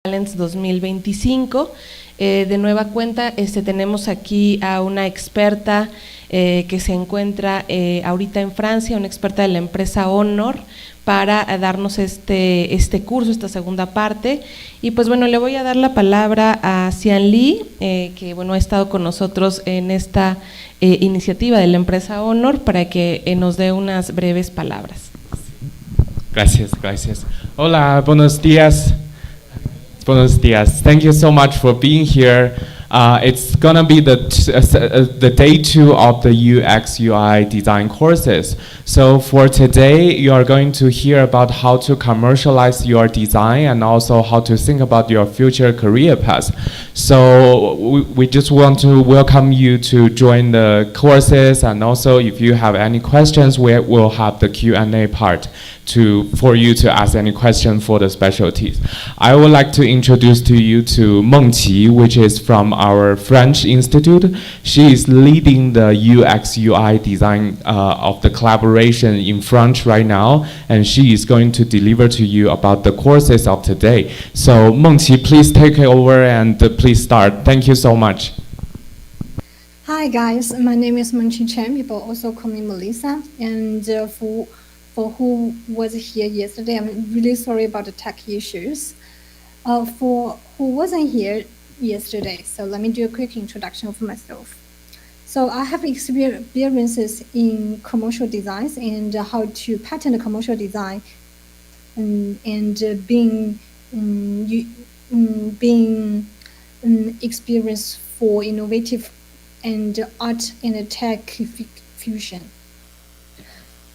Talents 2025. De nueva cuenta, tenemos aquí a una experta que se encuentra ahorita en Francia, una experta de la empresa HONOR, para darnos este curso, esta segunda parte. Y pues bueno, le voy a dar la palabra a Xian Li, que bueno, ha estado con nosotros en esta iniciativa de la empresa HONOR, para que nos dé unas breves palabras. Gracias, gracias. Hola, buenos días. Buenos dias. Thank you so much for being here. It's gonna be the day 2 of the UX UI design courses. So for today, you are going to hear about how to commercialize your design and also how to think about your future career path. So we just want to welcome you to join the courses, and also if you have any questions, we will have the Q&A part for you to ask any question for the specialties. I would like to introduce to you to Meng Qi, which is from our French Institute. She is leading the UX UI design of the collaboration in France right now, and she is going to deliver to you about the courses of today. So Meng Qi, please take it over and please start. Thank you so much. Hi guys, my name is Meng Qi Chen. People also call me Melissa, and for who was here yesterday, I'm really sorry about the tech issues. For who wasn't here yesterday, so let me do a quick introduction of myself. So I have experiences in commercial designs and how to pattern the commercial design, and being experience for innovative and art and tech fusion.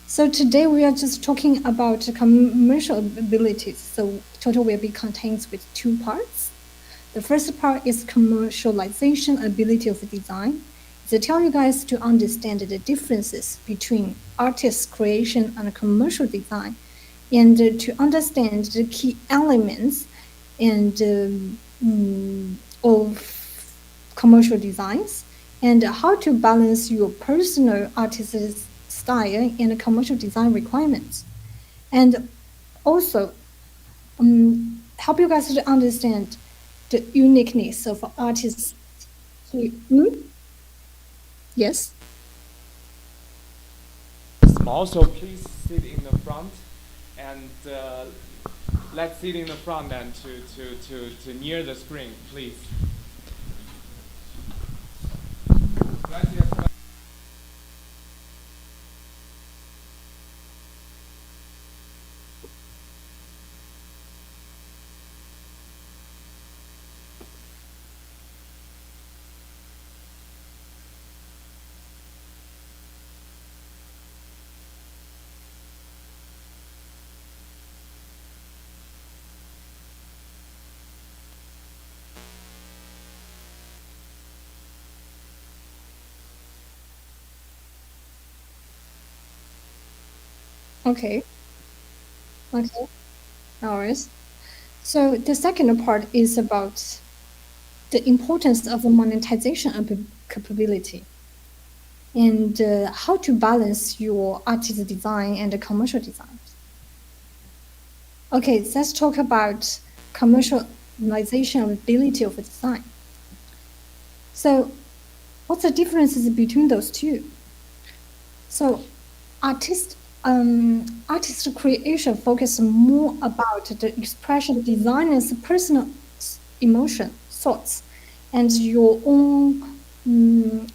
So today we are just talking about commercial abilities. So total will be contained with 2 parts. The first part is commercialization ability of design. To tell you guys to understand the differences between artist creation and commercial design, and to understand the key elements and of commercial designs, and how to balance your personal artist's style and commercial design requirements, and also help you guys to understand the uniqueness of artists. Yes? Small, so please sit in the front, and let's sit in the front and to near the screen, please. Gracias. Okay. No worries. So the second part is about the importance of monetization capability, and how to balance your artist design and the commercial design. Okay, let's talk about commercialization ability of design. So what's the differences between those two? So artist creation focuses more about the expression of designer's personal emotion, thoughts, and your own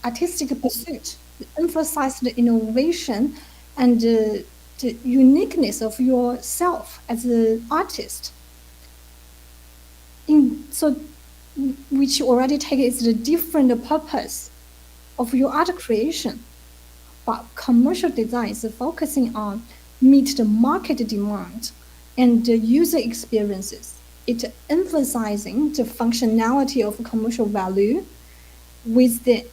artistic pursuit. Emphasize the innovation and the uniqueness of yourself as an artist. Which already take is the different purpose of your art creation. But commercial design is focusing on meet the market demand and the user experiences. It emphasizing the functionality of commercial value with the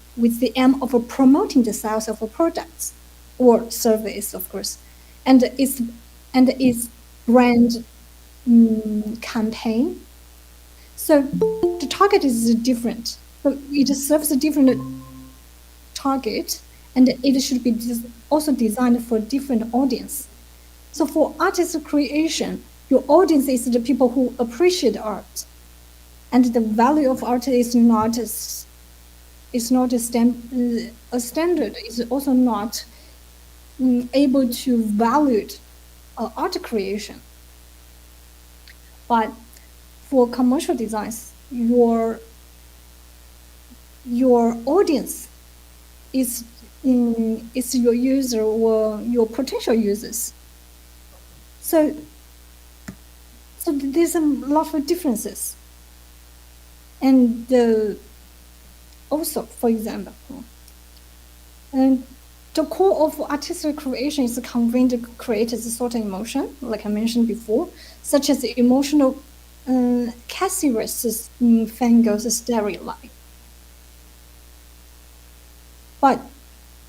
aim of promoting the sales of products or service, of course, and its brand campaign. So the target is different. So it serves a different target, and it should be also designed for different audience. So for artist creation, your audience is the people who appreciate art, And the value of art is not a standard. It's also not able to value art creation. But for commercial designs, your audience is your user or your potential users. So there's a lot of differences. And also, for example, and the core of artistic creation is conveying the creator's thought and emotion, like I mentioned before, such as the emotional Cassius in Van Gogh's Starry Night. But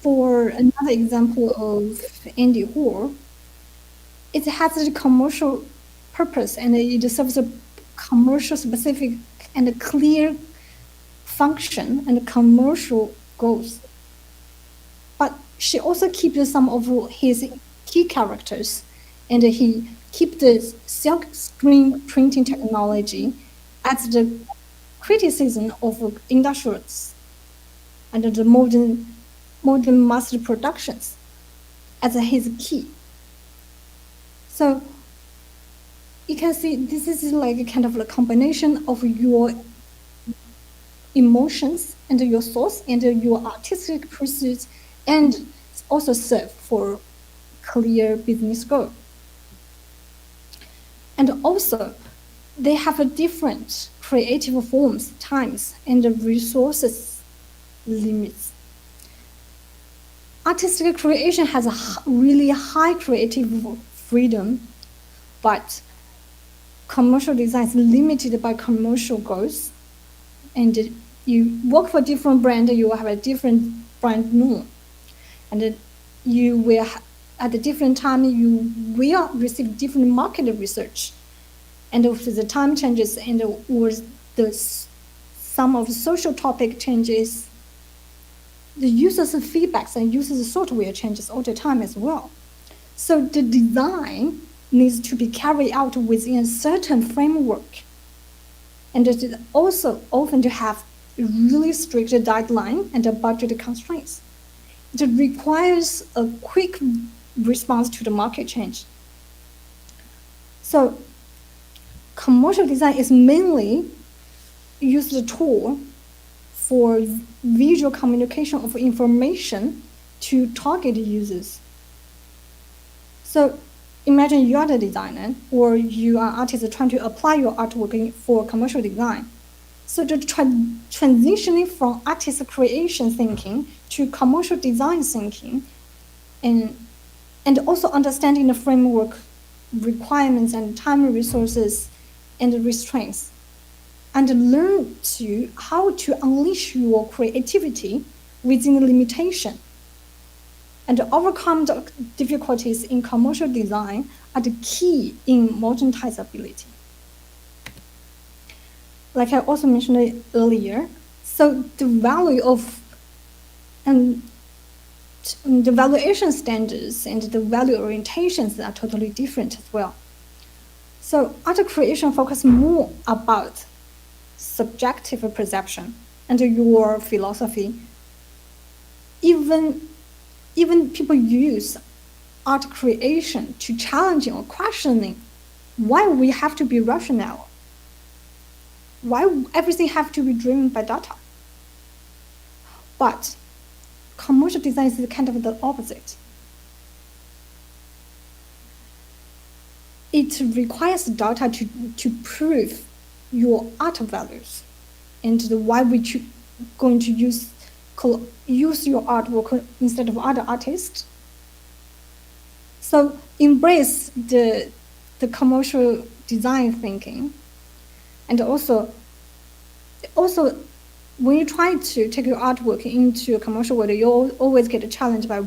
for another example of Andy Hall, it has a commercial purpose and it serves a commercial specific and a clear function and commercial goals. But she also keeps some of his key characters, and he keeps the silk screen printing technology as the criticism of industrials and the modern mass productions as his key. So you can see this is like a kind of a combination of your emotions and your thoughts and your artistic pursuits, and also serve for clear business goal. And also, they have a different creative forms, times, and resources limits. Artistic creation has a really high creative freedom, but commercial design is limited by commercial goals. And you work for different brand, you will have a different brand norm. And you will, at a different time, you will receive different market research. And if the time changes and or some of the social topic changes, the users' feedbacks and users' software changes all the time as well. So the design needs to be carried out within a certain framework. And it is also often to have a really strict deadline and a budget constraints. It requires a quick response to the market change. So commercial design is mainly used as a tool for visual communication of information to target users. So imagine you are the designer or you are an artist trying to apply your artwork for commercial design. So the transitioning from artist creation thinking to commercial design thinking, and also understanding the framework requirements and time resources and restraints, and learn to how to unleash your creativity within the limitation and overcome the difficulties in commercial design are the key in modernizability. Like I also mentioned earlier, so the value of and the valuation standards and the value orientations are totally different as well. So art creation focuses more about subjective perception and your philosophy. Even people use art creation to challenging or questioning why we have to be rational, why everything have to be driven by data. But commercial design is kind of the opposite. It requires data to prove your art values and why we going to use your artwork instead of other artists. So embrace the commercial design thinking, and also when you try to take your artwork into a commercial world, you always get challenged by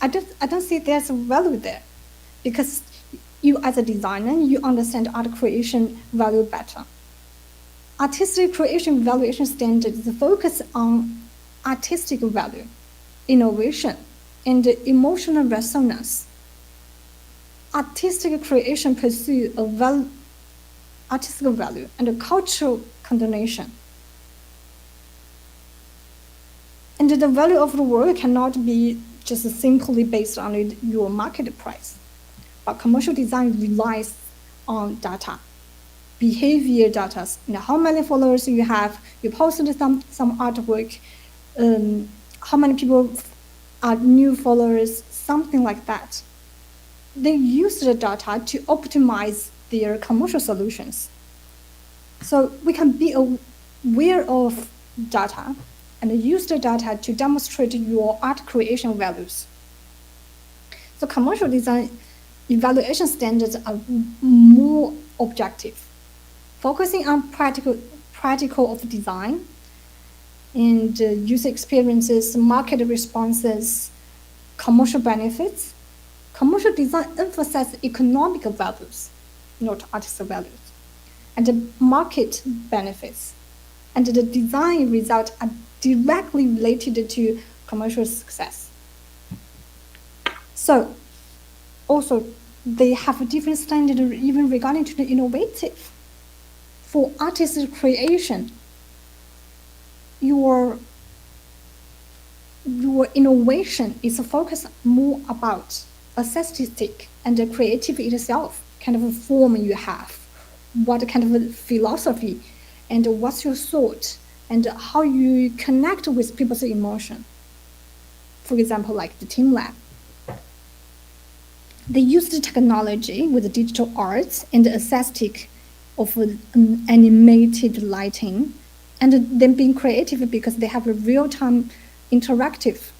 I don't see there's a value there, because you as a designer, you understand art creation value better. Artistic creation valuation standards focus on artistic value, innovation, and emotional resonance. Artistic creation pursues artistic value and cultural condonation. And the value of the work cannot be just simply based on your market price. But commercial design relies on data, behavior data. How many followers you have, you posted some artwork, how many people are new followers, something like that. They use the data to optimize their commercial solutions. So we can be aware of data and use the data to demonstrate your art creation values. So commercial design evaluation standards are more objective, focusing on practical of design and user experiences, market responses, commercial benefits. Commercial design emphasizes economic values, not artistic values, and the market benefits. And the design results are directly related to commercial success. So, also, they have a different standard even regarding to the innovative. For artist creation, your innovation is focused more about aesthetic and the creative itself, kind of a form you have, what kind of a philosophy, and what's your thought, and how you connect with people's emotion. For example, like the Team Lab. They use the technology with the digital arts and the aesthetic of animated lighting, and then being creative because they have a real-time interactive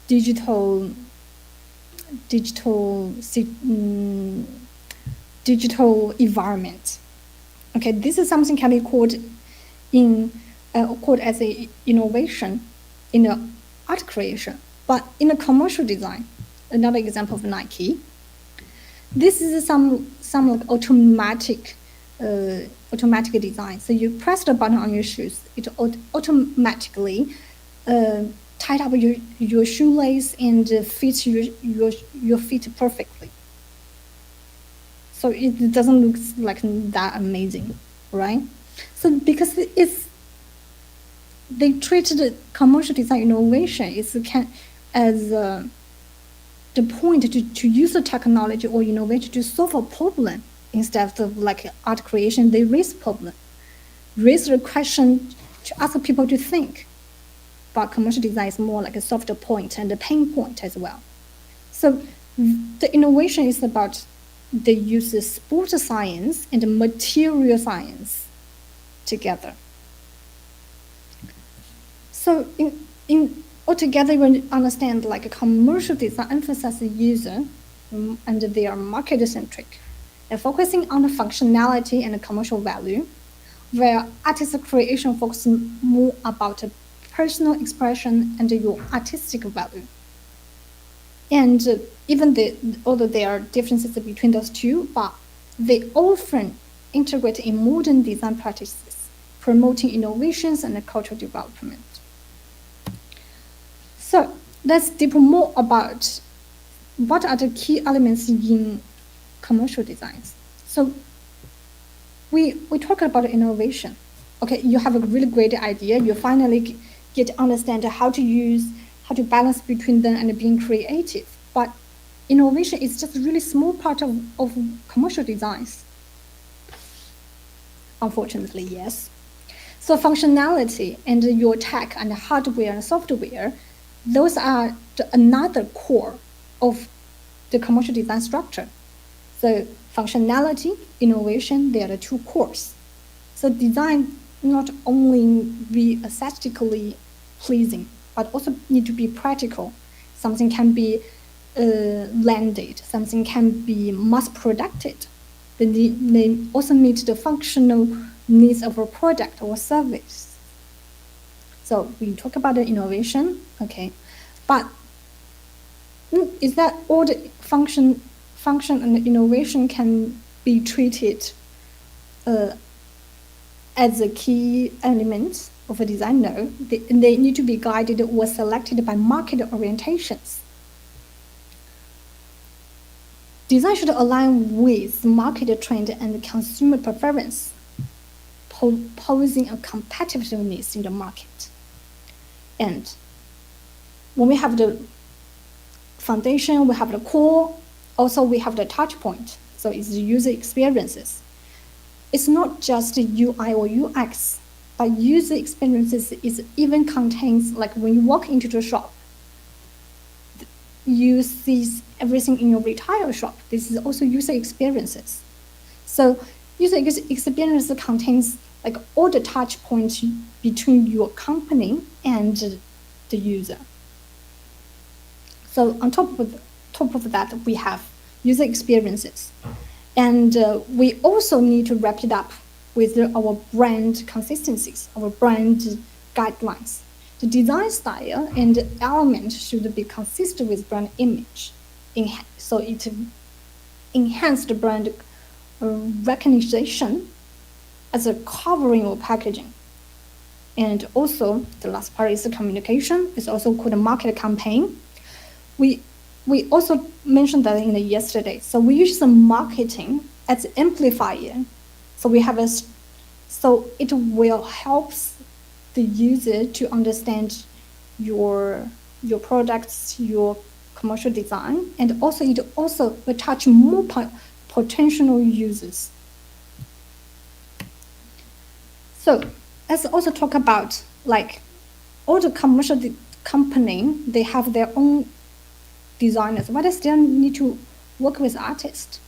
digital environment. Okay, this is something can be called as a innovation in a art creation, but in a commercial design. Another example of Nike. This is some like automatic design. So you press the button on your shoes, it automatically tied up your shoelace and fits your feet perfectly. So it doesn't look like that amazing, right? So because they treated commercial design innovation as the point to use the technology or innovation to solve a problem instead of like art creation. They raise the question to ask people to think. But commercial design is more like a softer point and a pain point as well. So the innovation is about they use the sport science and the material science together. So in altogether, you understand like a commercial design emphasizes user and they are market-centric. They're focusing on the functionality and the commercial value, where artist creation focuses more about a personal expression and your artistic value. And although there are differences between those two, but they often integrate in modern design practices, promoting innovations and cultural development. So let's deep more about what are the key elements in commercial designs. So we talk about innovation. Okay, you have a really great idea. You finally get to understand how to balance between them and being creative. But innovation is just a really small part of commercial designs. Unfortunately, yes. So functionality and your tech and hardware and software, those are another core of the commercial design structure. So functionality, innovation, they are the two cores. So design not only be aesthetically pleasing, but also need to be practical. Something can be landed, something can be mass-produced. They also meet the functional needs of a product or service. So we talk about the innovation, okay, but is that all the function and innovation can be treated as a key element of a design? No, they need to be guided or selected by market orientations. Design should align with market trend and consumer preference, posing a competitiveness in the market. And when we have the foundation, we have the core, also we have the touch point. So it's the user experiences. It's not just UI or UX, but user experiences is even contains, like when you walk into the shop, you see everything in your retail shop. This is also user experiences. So user experience contains like all the touch points between your company and the user. So on top of that, we have user experiences. And we also need to wrap it up with our brand consistencies, our brand guidelines. The design style and element should be consistent with brand image, so it enhances the brand recognition as a covering or packaging. And also, the last part is the communication. It's also called a market campaign. We also mentioned that in the yesterday. So we use the marketing as an amplifier. So we have so it will help the user to understand your products, your commercial design, and also it also will touch more potential users. So let's also talk about like all the commercial company, they have their own designers. Why does they need to work with artists?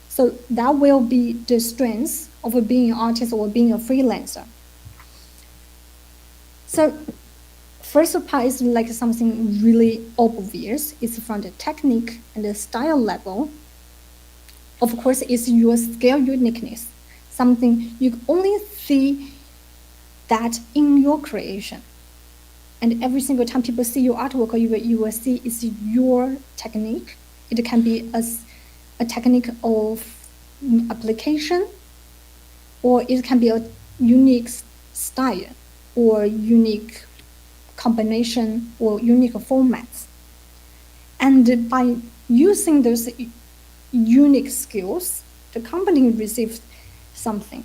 So that will be the strength of being an artist or being a freelancer. So first part is like something really obvious. It's from the technique and the style level. Of course, it's your scale uniqueness, something you only see that in your creation. And every single time people see your artwork, you will see it's your technique. It can be a technique of application, or it can be a unique style, or unique combination, or unique formats. And by using those unique skills, the company receives something,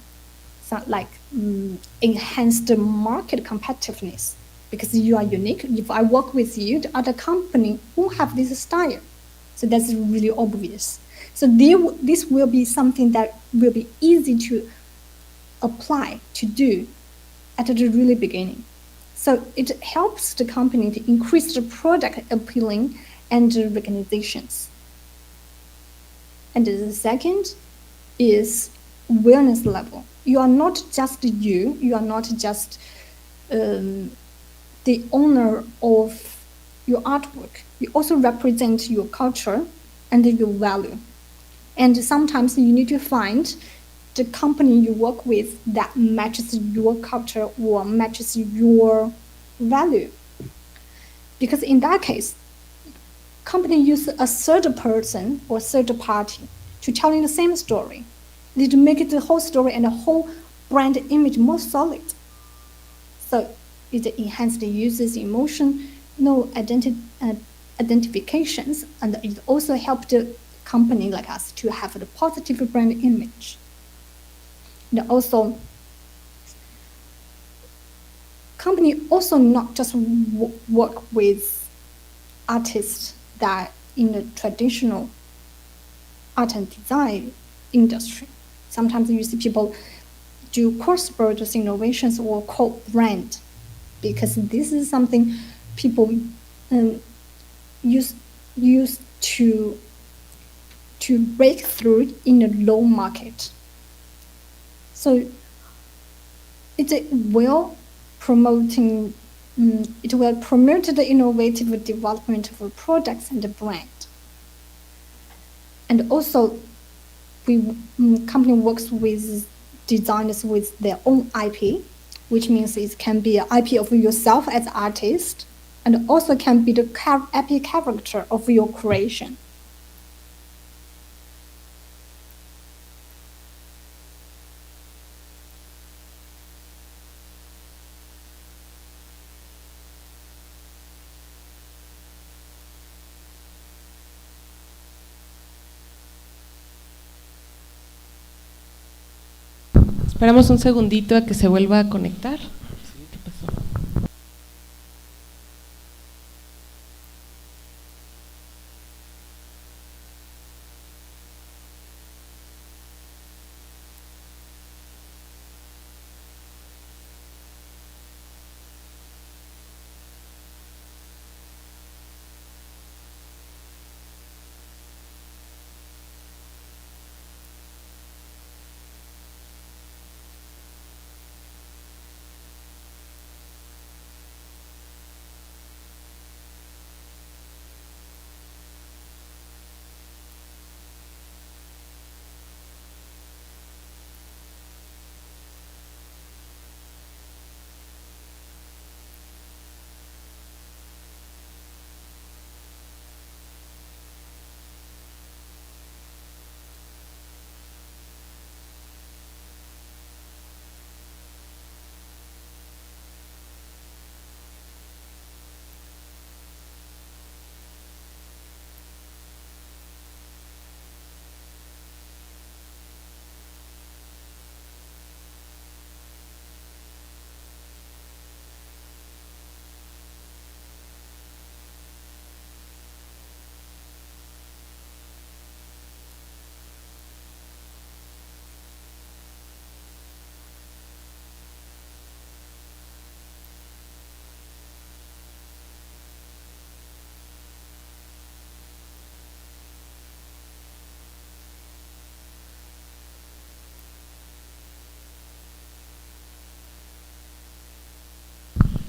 like enhanced market competitiveness. Because you are unique. If I work with you, the other company won't have this style. So that's really obvious. So this will be something that will be easy to apply, to do at the really beginning. So it helps the company to increase the product appealing and the recognitions. And the second is awareness level. You are not just you are not just the owner of your artwork. You also represent your culture and your value. And sometimes you need to find the company you work with that matches your culture or matches your value. Because in that case, company use a third person or third party to telling the same story. They need to make it the whole story and the whole brand image more solid. So it enhances the user's emotional identifications, and it also helps the company like us to have a positive brand image. And also, company also not just work with artists that in the traditional art and design industry. Sometimes you see people do cross-border innovations or co-brand, because this is something people use to break through in a low market. So it will promote the innovative development of products and the brand. And also, company works with designers with their own IP, which means it can be an IP of yourself as an artist, and also can be the IP character of your creation. Esperamos un segundito a que se vuelva a conectar. ¿Qué pasó?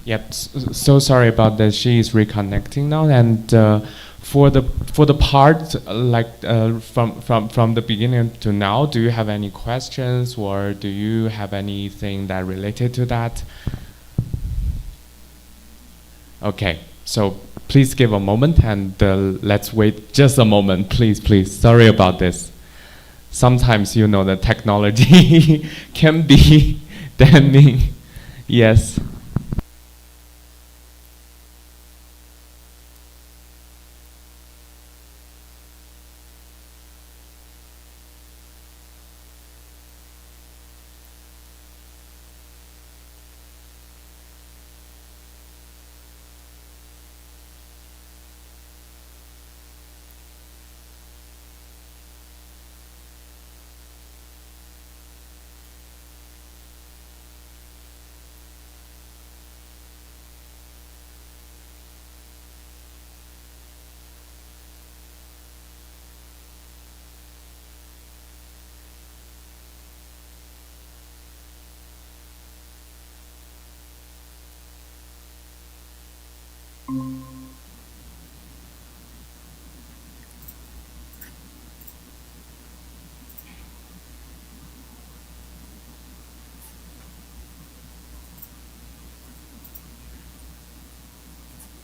Yep. So sorry about that. She is reconnecting now, and for the part from the beginning to now, do you have any questions, or do you have anything that related to that? Okay. So please give a moment, and let's wait just a moment, please. Sorry about this. Sometimes the technology can be damning. Yes.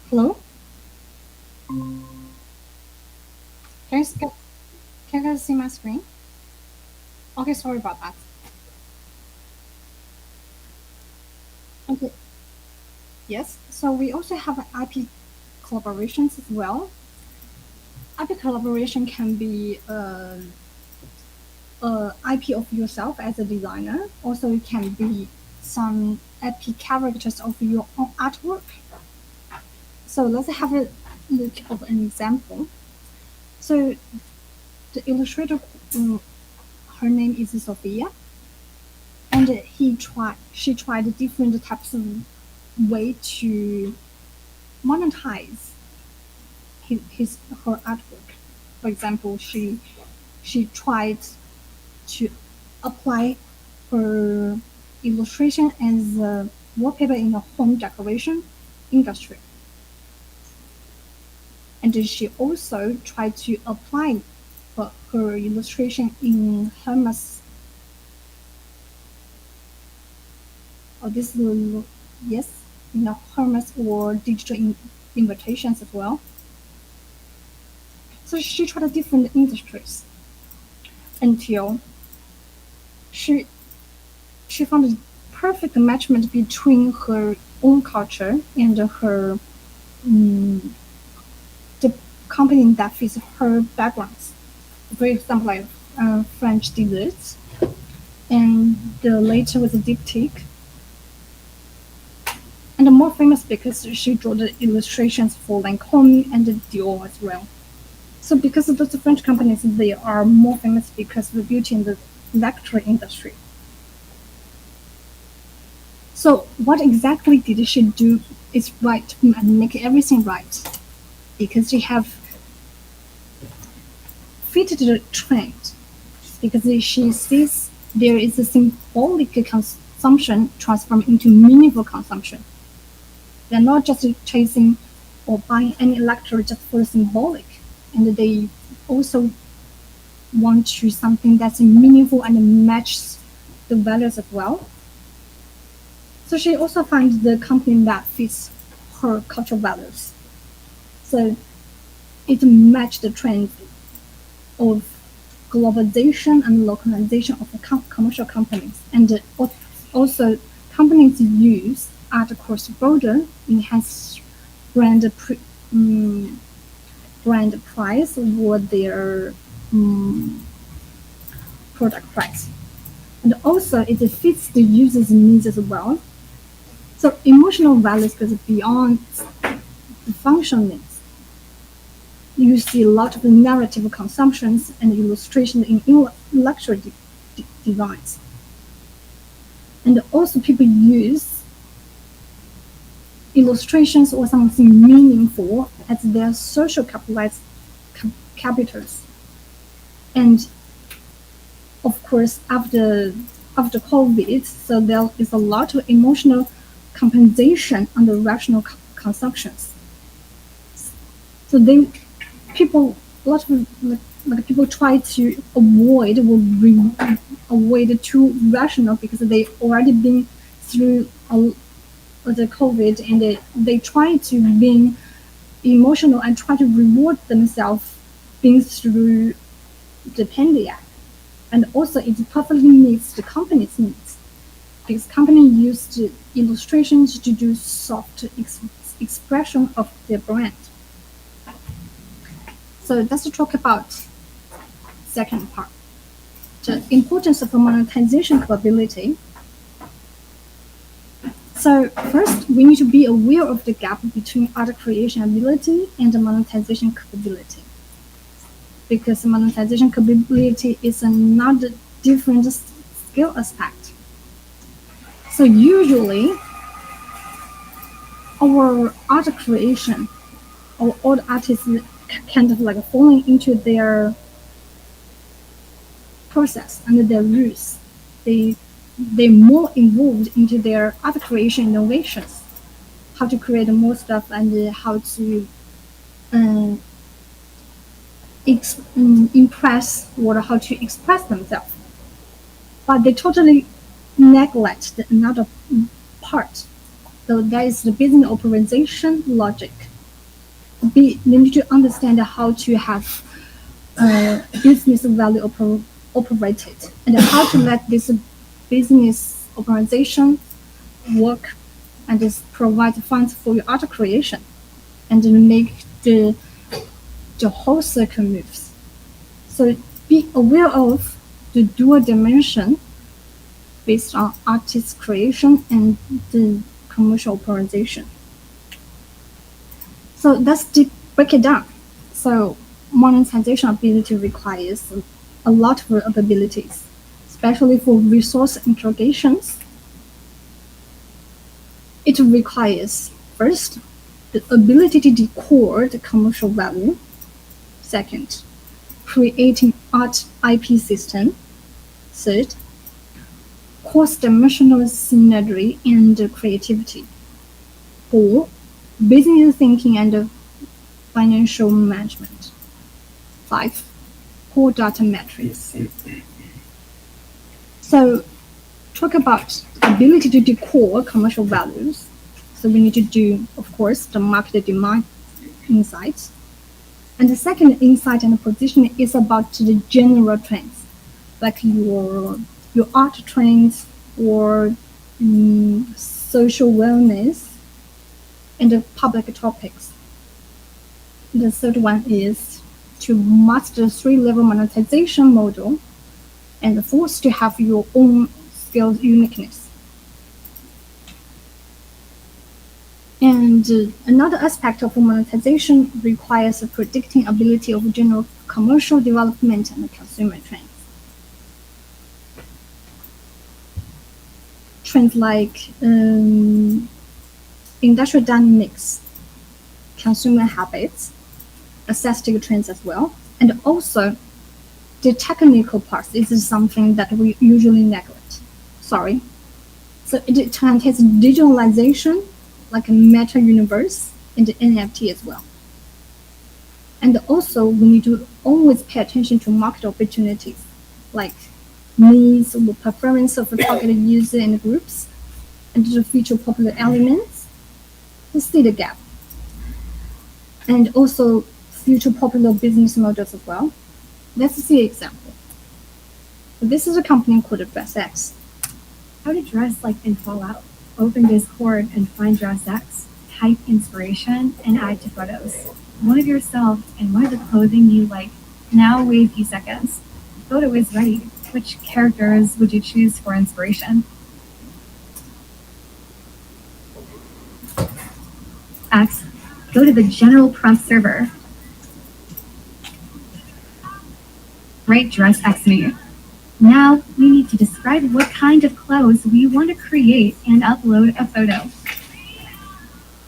Hello? Can you guys see my screen? Okay, sorry about that. Okay. Yes, so we also have IP collaborations as well. IP collaboration can be IP of yourself as a designer. Also, it can be some IP characters of your own artwork. So let's have a look of an example. So the illustrator, her name is Sophia, and she tried different types of way to monetize her artwork. For example, she tried to apply her illustration as a wallpaper in the home decoration industry. And she also tried to apply her illustration in Hermes. Yes, Hermes or digital invitations as well. So she tried different industries until she found a perfect matchment between her own culture and her the company that fits her backgrounds. For example, like French desserts. and later was a diptych. And more famous because she drew the illustrations for Lancôme and Dior as well. So because of those French companies, they are more famous because of the beauty in the luxury industry. So what exactly did she do is right and make everything right? Because she have fitted the trend. Because she sees there is a symbolic consumption transformed into meaningful consumption. They're not just chasing or buying any luxury just for symbolic, and they also want to something that's meaningful and matches the values as well. So she also finds the company that fits her cultural values. So it matched the trend of globalization and localization of the commercial companies, and also companies use art cross-border enhance brand price or their product price, and also it fits the user's needs as well. So emotional values goes beyond the function needs. You see a lot of narrative consumptions and illustration in luxury designs. And also people use illustrations or something meaningful as their social capitals. And of course, after COVID, so there is a lot of emotional compensation on the rational consumptions. So people try to avoid too rational because they already been through the COVID, and they try to be emotional and try to reward themselves being through the pandemic. And also it perfectly meets the company's needs, because company used illustrations to do soft expression of their brand. So let's talk about second part, the importance of monetization capability. So first, we need to be aware of the gap between art creation ability and the monetization capability, because monetization capability is another different skill aspect. So usually, our art creation, or all the artists kind of like falling into their process and their rules. They're more involved into their art creation innovations, how to create more stuff and how to impress or how to express themselves. But they totally neglect another part. So that is the business operation logic. They need to understand how to have business value operated, and how to let this business organization work and just provide funds for your art creation and make the whole circle moves. So be aware of the dual dimension based on artist creation and the commercial operation. So let's break it down. So monetization ability requires a lot of abilities, especially for resource interrogations. It requires, first, the ability to decode the commercial value. Second, creating art IP system. Third, cross-dimensional synergy and creativity. 4, business thinking and financial management. 5, core data metrics. So talk about ability to decode commercial values. So we need to do, of course, the market demand insights. And the second insight and position is about the general trends, like your art trends or social wellness and the public topics. The third one is to master the 3-level monetization model. and forced to have your own skills uniqueness. And another aspect of monetization requires a predicting ability of general commercial development and consumer trends. Trends like industrial dynamics, consumer habits, aesthetic trends as well, and also the technical part. This is something that we usually neglect. Sorry. So it contains digitalization, like a meta universe, and the NFT as well. And also, we need to always pay attention to market opportunities, like needs or preference of a targeted user and groups, and to feature popular elements to see the gap. And also future popular business models as well. Let's see an example. This is a company called DressX. How to dress like in Fallout. Open Discord and find DressX, type inspiration, and add to photos. One of yourself and one of the clothing you like. Now wait a few seconds. Photo is ready. Which characters would you choose for inspiration? X. Go to the general prompt server. Write DressX me. Now we need to describe what kind of clothes we want to create and upload a photo.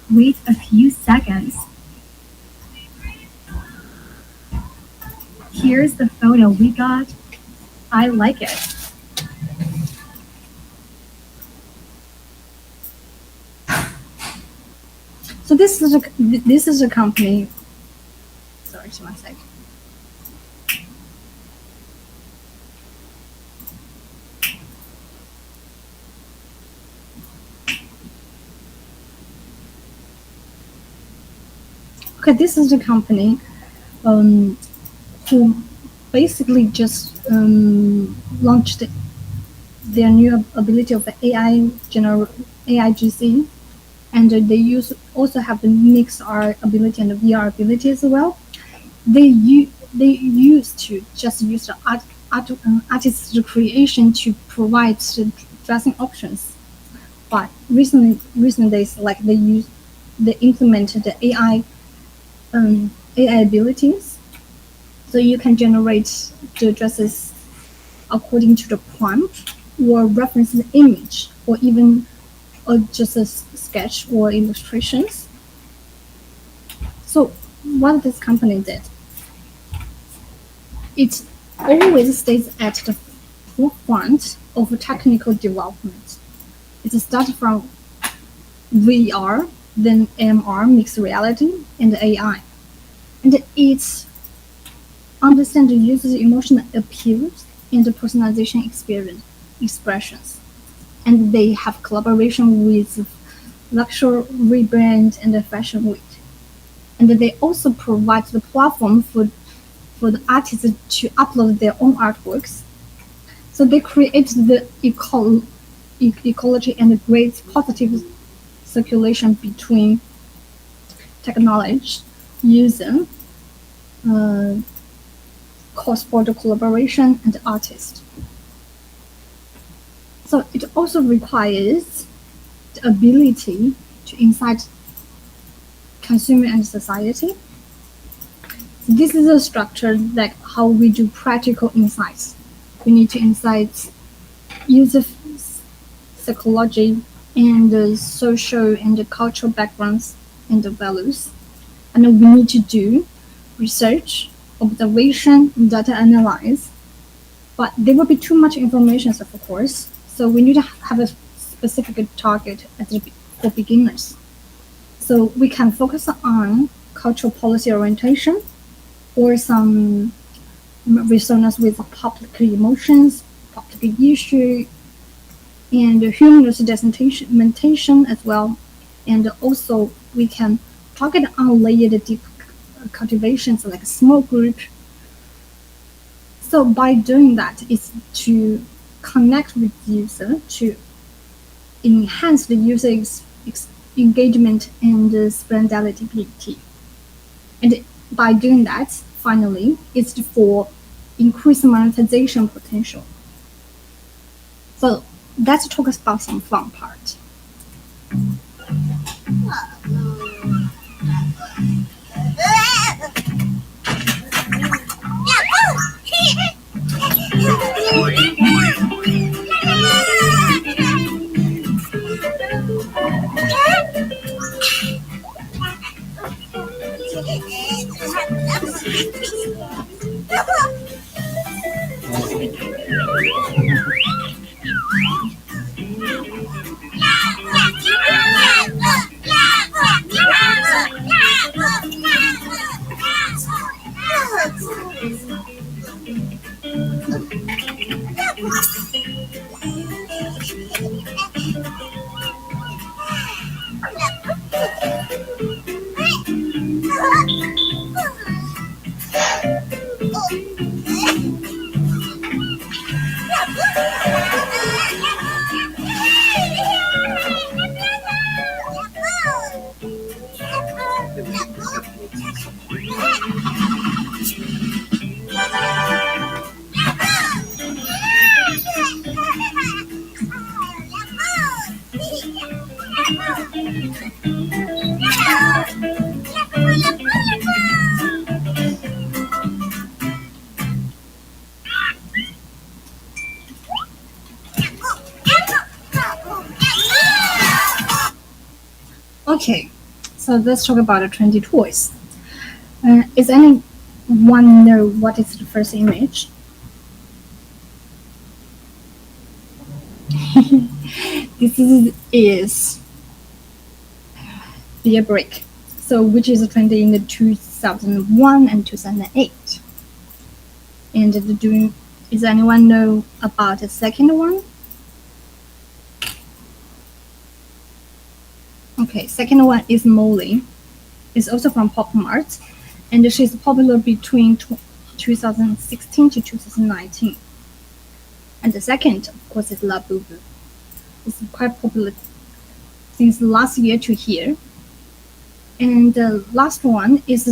Wait a few seconds. Here's the photo we got. I like it. So this is a company. Sorry, just one second. Okay, this is a company who basically just launched their new ability of the AI GC, and they also have the mixed-R ability and the VR ability as well. They used to just use the artist's creation to provide dressing options, but recent days, like they implemented the AI abilities, so you can generate the dresses according to the prompt or reference the image or even just a sketch or illustrations. So what this company did, it always stays at the forefront of technical development. It starts from VR, then MR, mixed reality, and AI. And it understands the user's emotional appeals and the personalization expressions. And they have collaboration with luxury brand and the fashion week. And they also provide the platform for the artists to upload their own artworks. So they create the ecology and a great positive circulation between technology, user, cross-border collaboration, and artist. So it also requires the ability to insight consumer and society. So this is a structure like how we do practical insights. We need to insight user psychology and the social and the cultural backgrounds and the values. And we need to do research, observation, data analyze. But there will be too much information, of course. So we need to have a specific target for beginners. So we can focus on cultural policy orientation or some resonance with public emotions, public issue, and human segmentation as well. And also we can target on layered deep cultivations like a small group. So by doing that, it's to connect with the user to enhance the user engagement and spendability. And by doing that, finally, it's for increased monetization potential. So let's talk about some fun part. Okay, so let's talk about the trendy toys. Is anyone know what is the first image? This is beer brick. So which is trendy in the 2001 and 2008. And does anyone know about the second one? Okay, second one is Molly. It's also from Pop Mart, and she's popular between 2016 to 2019. And the second, of course, is La Boo Boo. It's quite popular since last year to here. And the last one is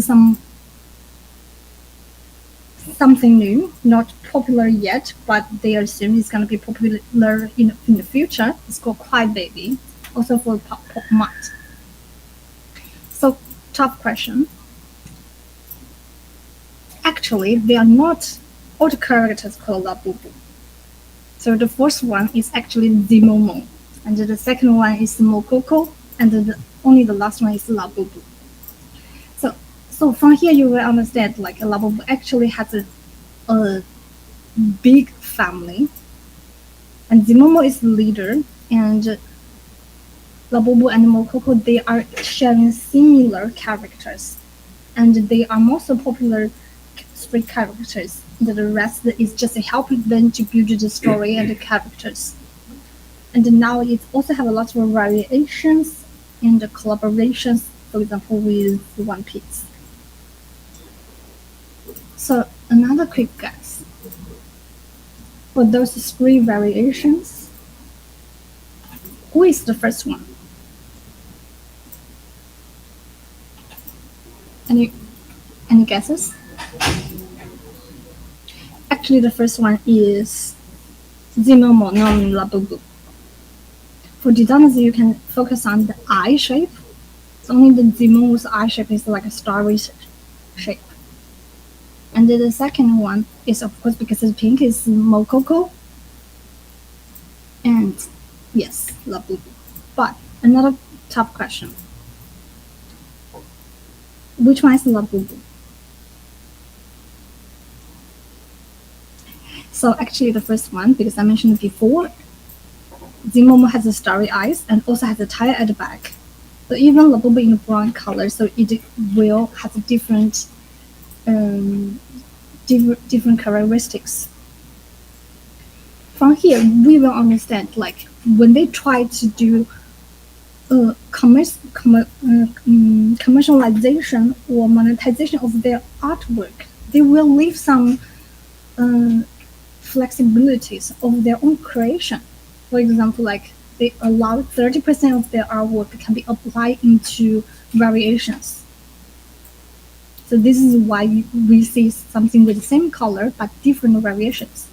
something new, not popular yet, but they assume it's going to be popular in the future. It's called Cry Baby, also for Pop Mart. So, tough question. Actually, they are not all the characters called La Boo Boo. So the first one is actually Zimomo, and the second one is Mokoko, and only the last one is La Boo Boo. So from here you will understand like La Boo Boo actually has a big family, and Zimomo is the leader, and La Boo Boo and Mokoko, they are sharing similar characters, and they are most popular street characters. The rest is just helping them to build the story and the characters. And now it also have a lot of variations and collaborations, for example, with One Piece. So another quick guess. For those three variations, who is the first one? Any guesses? Actually, the first one is Zimomo, not La Boo Boo. For designers, you can focus on the eye shape. So only the Zimomo's eye shape is like a starry shape. And then the second one is, of course, because it's pink, is Mokoko. And yes, La Boo Boo. But another tough question. Which one is La Boo Boo? So actually the first one, because I mentioned before, Zimomo has the starry eyes and also has a tie at the back. So even La Boo Boo in the brown color, so it will have different characteristics. From here, we will understand like when they try to do commercialization or monetization of their artwork, they will leave some flexibilities of their own creation. For example, like they allow 30% of their artwork can be applied into variations. So this is why we see something with the same color but different variations.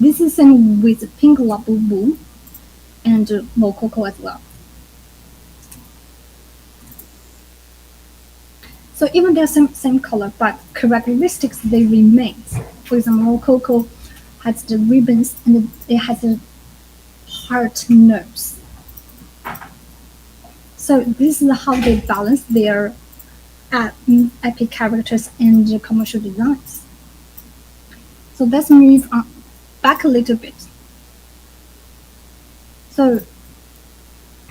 This is same with pink Labubu and Mococo as well. So even they're same color, but characteristics they remain. For example, Mococo has the ribbons and it has a heart nose. So this is how they balance their epic characters and commercial designs. So let's move on back a little bit. So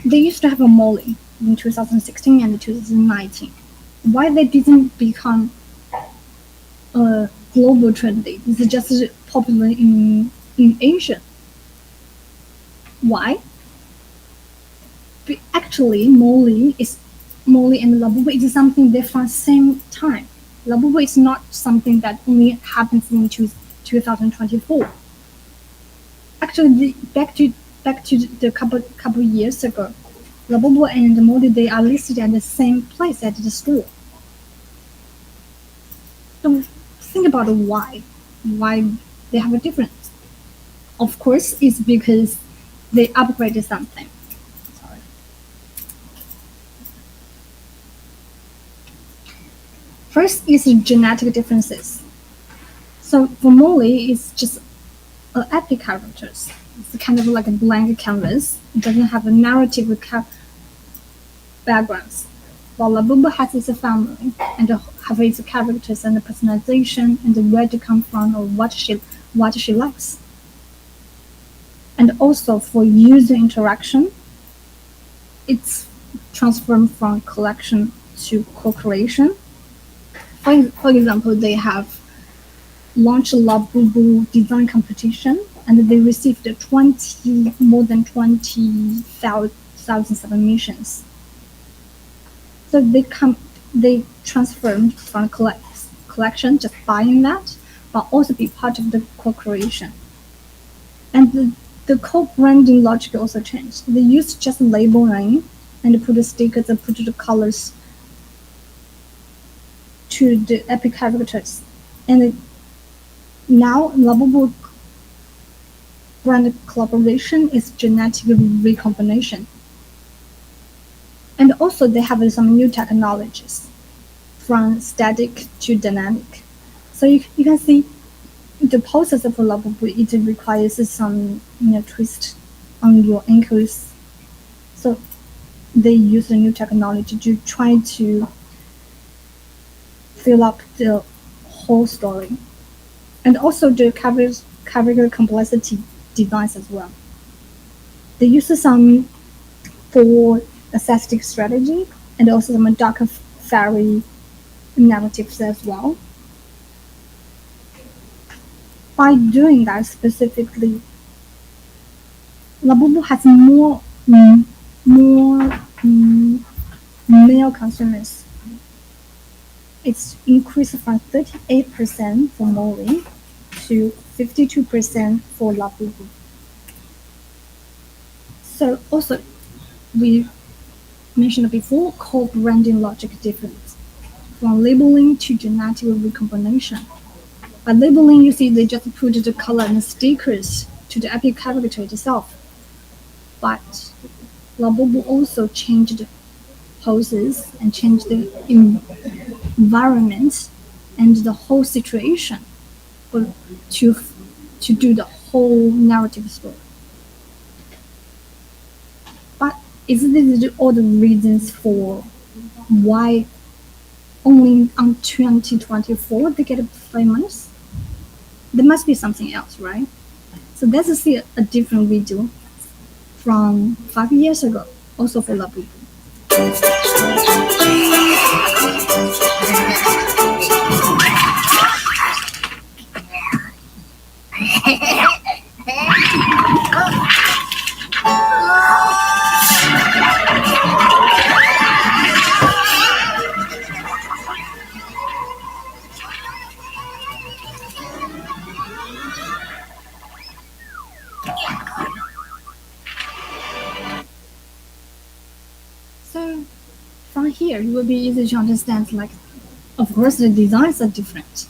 they used to have a Molly in 2016 and 2019. Why they didn't become a global trendy? This is just popular in Asia. Why? But actually, Molly and Labubu is something different same time. Labubu is not something that only happens in 2024. Actually, back to the couple years ago, Labubu and Molly, they are listed at the same place at the store. So think about why they have a difference. Of course, it's because they upgraded something. Sorry. First is genetic differences. So for Molly, it's just epic characters. It's kind of like a blank canvas. It doesn't have a narrative backgrounds. While Labubu has its family and have its characters and the personalization and where they come from or what she likes. And also for user interaction, it's transformed from collection to co-creation. For example, they have launched a Labubu design competition and they received more than 20,000 submissions. So they transformed from collection, just buying that, but also be part of the co-creation. And the co-branding logic also changed. They used just labeling and put the stickers and put the colors to the epic characters. And now Labubu brand collaboration is genetic recombination. And also they have some new technologies from static to dynamic. So you can see the process of Labubu, it requires some twist on your ankles. So they use the new technology to try to fill up the whole story. And also the character complexity designs as well. They use some for aesthetic strategy and also some darker fairy narratives as well. By doing that specifically, Labubu has more male consumers. It's increased from 38% for Molly to 52% for Labubu. So also, we mentioned before, co-branding logic difference from labeling to genetic recombination. By labeling, you see they just put the color and stickers to the epic character itself. But Labubu also changed poses and changed the environment and the whole situation to do the whole narrative story. But is this all the reasons for why only on 2024 they get famous? There must be something else, right? So let's see a different video from 5 years ago, also for Labubu. So from here, it will be easy to understand, like, of course, the designs are different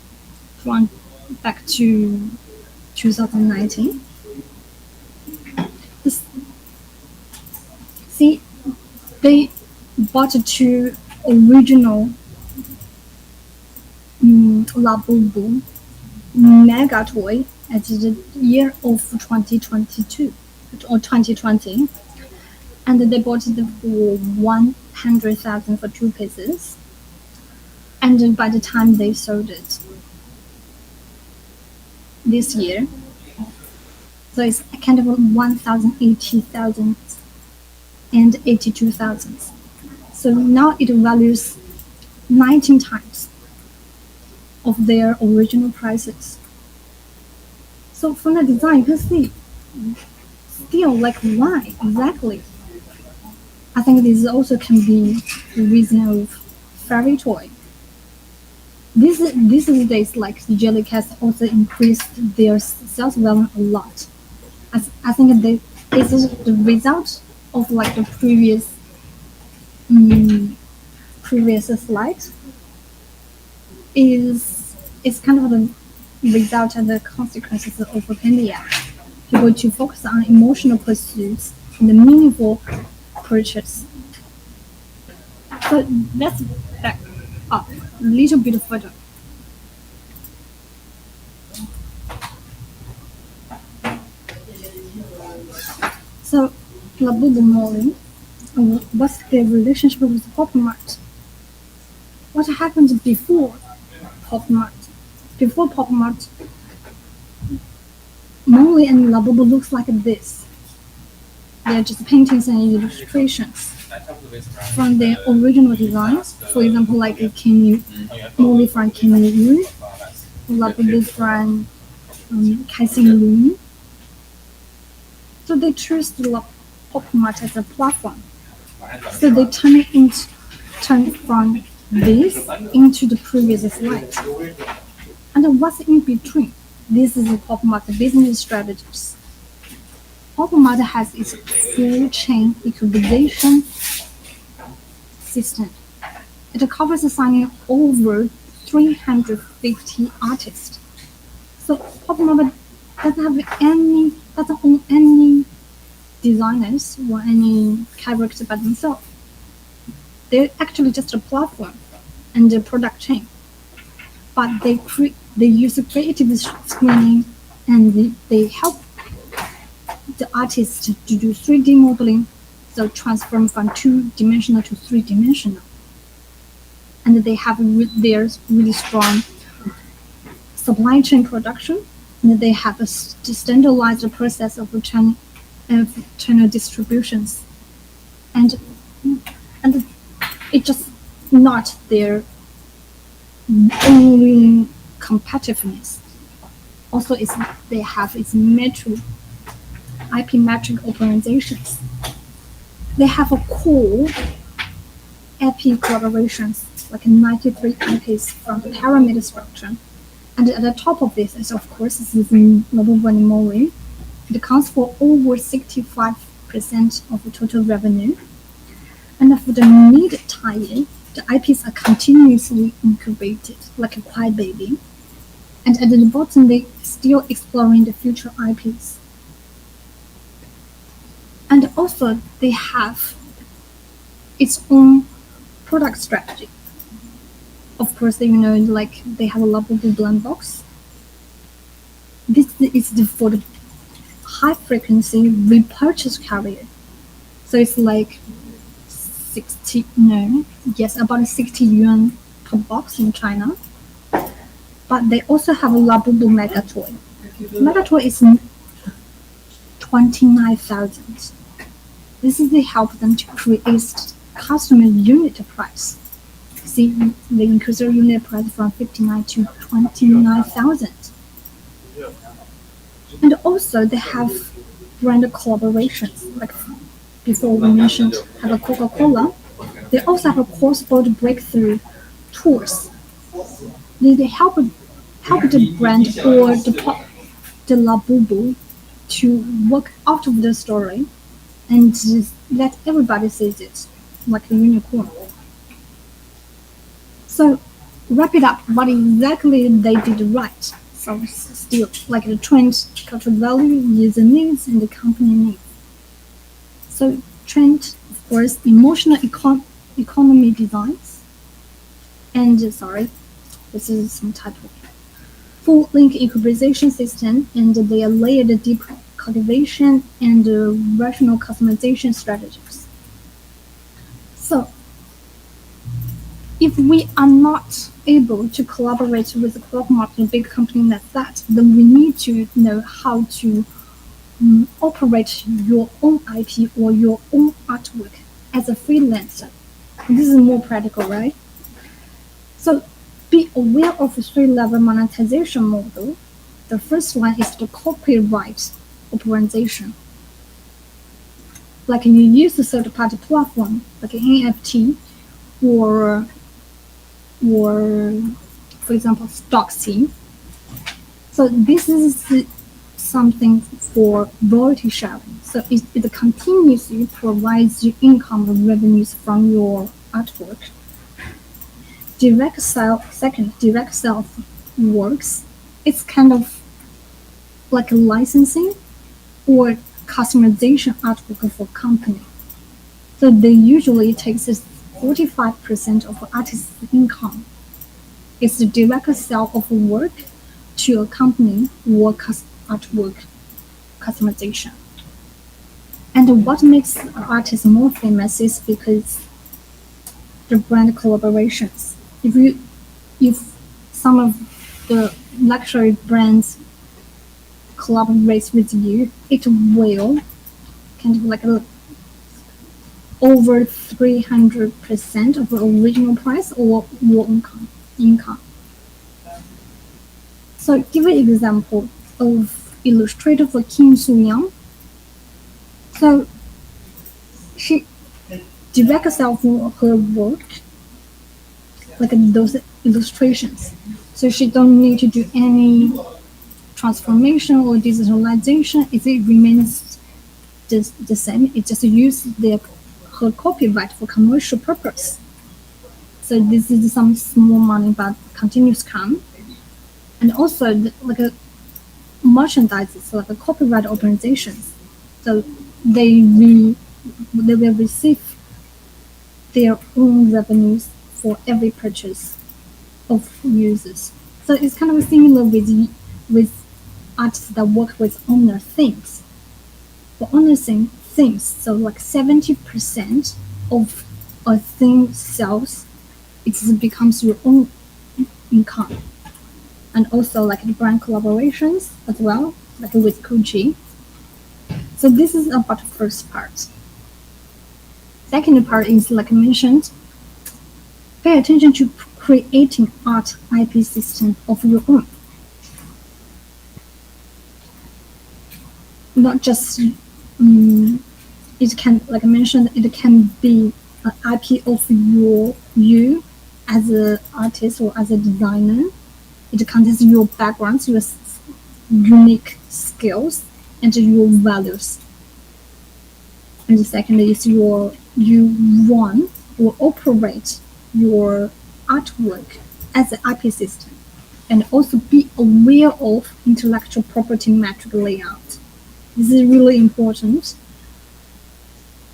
from back to 2019. See, they bought two original Labubu mega toy at the year of 2022 or 2020, and they bought it for 100,000 for 2 pieces. And by the time they sold it this year, so it's kind of 1,080,000 and 82,000. So now it values 19 times of their original prices. So from the design, you can see, still like why exactly? I think this also can be the reason of fairy toy. These days, like Jellycats also increased their sales volume a lot. I think this is the result of like the previous slide. Is kind of the result and the consequences of pandemic. People to focus on emotional pursuits and the meaningful purchase. So let's back up a little bit further. So Labubu Molly, what's the relationship with Pop Mart? What happened before Pop Mart? Before Pop Mart, Molly and Labubu looks like this. They're just paintings and illustrations from their original designs. For example, like Molly from Kim Yu, Labubu from Kaising Lun. So they choose the Pop Mart as a platform. So they turn from this into the previous slide. And what's in between? This is the Pop Mart business strategies. Pop Mart has its full chain equalization system. It covers signing over 350 artists. So Pop Mart doesn't own any designers or any character by themselves. They're actually just a platform and a product chain. But they use creative screening and they help the artists to do 3D modeling, so transform from 2-dimensional to 3-dimensional. And they have their really strong supply chain production, and they have a standardized process of channel distributions. And it's just not their only competitiveness. Also, they have its IP metric optimizations. They have a core IP collaborations, like 93 IPs from the pyramid structure. And at the top of this is, of course, this is Labubu and Molly. It accounts for over 65% of the total revenue. And for the mid-tier, the IPs are continuously incubated, like a quiet baby. And at the bottom, they still exploring the future IPs. And also, they have its own product strategy. Of course, like they have a Labubu blend box. This is for the high frequency repurchase carrier. So it's like about 60 yuan per box in China. But they also have a Labubu Mega Toy. Mega Toy is 29,000. This is to help them to create customer unit price. See, they increase their unit price from 59 to 29,000. And also they have brand collaborations, like before we mentioned, have a Coca-Cola. They also have a cross-border breakthrough tours. They help the brand or the Labubu to work out of the story and just let everybody see it, like a unicorn. So wrap it up, what exactly they did right. So still like the trend, cultural value, user needs, and the company needs. So trend, of course, emotional economy designs. And this is some type of full link equalization system, and they are layered deep cultivation and rational customization strategies. So if we are not able to collaborate with a club marketing big company like that, then we need to know how to operate your own IP or your own artwork as a freelancer. This is more practical, right? So be aware of the three-level monetization model. The first one is the copyright authorization. Like you use a third-party platform, like an NFT, or for example, Stocksy. So this is something for royalty sharing. So it continuously provides you income and revenues from your artwork. Direct sale works. It's kind of like a licensing or customization artwork for company. So they usually takes 45% of artist's income. It's the direct sale of work to a company or artwork customization. And what makes artists more famous is because the brand collaborations. If some of the luxury brands collaborate with you, it will kind of like over 300% of the original price or your income. So give an example of illustrator for Kim Soo-young. So she direct sell for her work, like those illustrations. So she don't need to do any transformation or digitalization. It remains the same. It just uses her copyright for commercial purpose. So this is some small money, but continuous come. And also like a merchandises, like a copyright organizations. So they will receive their own revenues for every purchase of users. So it's kind of similar with artists that work with owner themes. For owner themes, so like 70% of a theme sales, it becomes your own income. And also like the brand collaborations as well, like with Gucci. So this is about the first part. Second part is like I mentioned, pay attention to creating art IP system of your own. Not just it can, like I mentioned, it can be an IP of you as an artist or as a designer. It contains your backgrounds, your unique skills, and your values. And the second is you run or operate your artwork as an IP system, and also be aware of intellectual property metric layout. This is really important.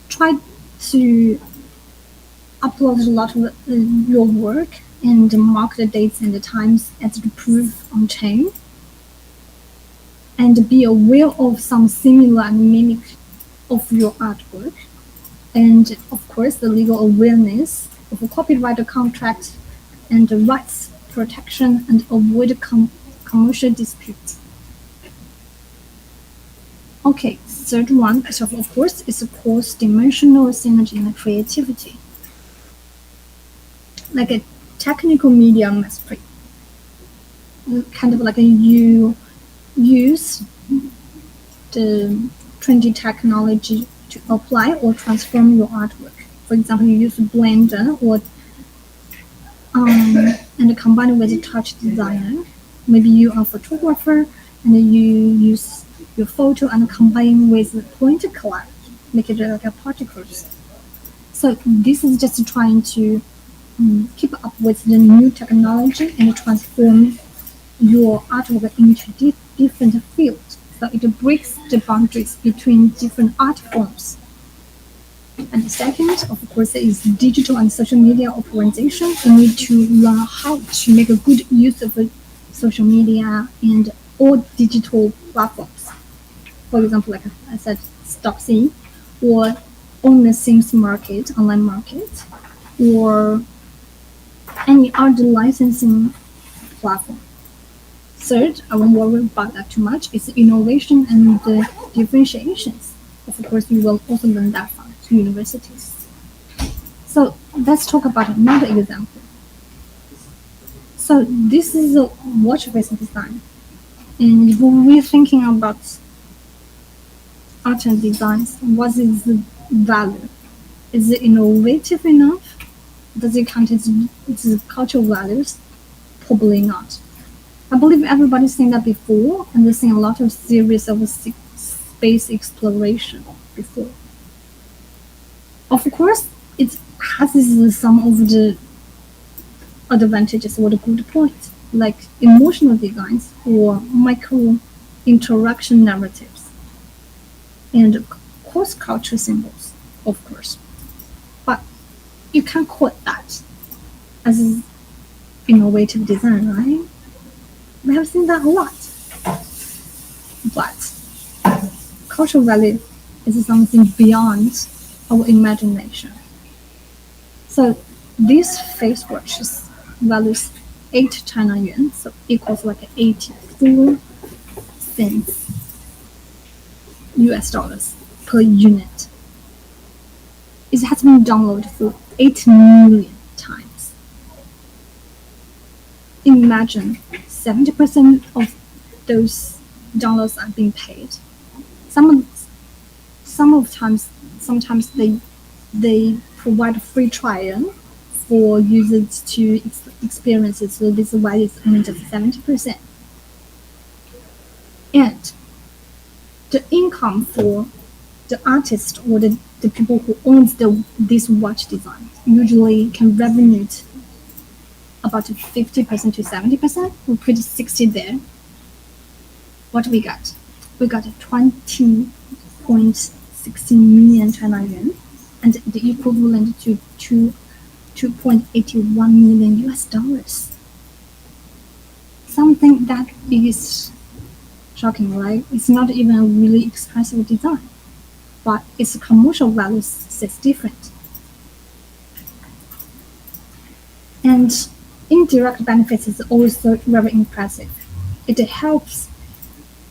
Try to upload a lot of your work and mark the dates and the times as the proof on chain. And be aware of some similar and mimic of your artwork. And of course, the legal awareness of a copyright contract and the rights protection and avoid commercial disputes. Okay, third one, so of course, is cross-dimensional synergy and creativity. Like a technical media mastery. Kind of like you use the trendy technology to apply or transform your artwork. For example, you use Blender or and combine it with a touch designer. Maybe you are a photographer and you use your photo and combine with point cloud, make it like a particles. So this is just trying to keep up with the new technology and transform your artwork into different fields. So it breaks the boundaries between different art forms. And the second, of course, is digital and social media optimization. You need to learn how to make a good use of social media and all digital platforms. For example, like I said, Stocksy, or on the Sims market, online market, or any other licensing platform. Third, I won't worry about that too much. It's innovation and differentiations. Of course, you will also learn that from universities. So let's talk about another example. So this is a watch face design. And when we're thinking about art and designs, what is the value? Is it innovative enough? Does it count its cultural values? Probably not. I believe everybody's seen that before, and they've seen a lot of series of space exploration before. Of course, it has some of the advantages or the good points, like emotional designs or micro interaction narratives, and cross-cultural symbols, of course. But you can't call that as innovative design, right? We have seen that a lot. But cultural value is something beyond our imagination. So this face watches values 8 China yuan, so equals like 84 cents US dollars per unit. It has been downloaded for 8 million times. Imagine 70% of those dollars are being paid. Sometimes they provide a free trial for users to experience it. So this is why it's only just 70%. And the income for the artist or the people who owns this watch design usually can revenue about 50% to 70%. We put 60 there. What we got? We got 20.60 million China yuan, and the equivalent to 2.81 million US dollars. Something that is shocking, right? It's not even a really expensive design, but its commercial value is different. And indirect benefits is also very impressive. It helps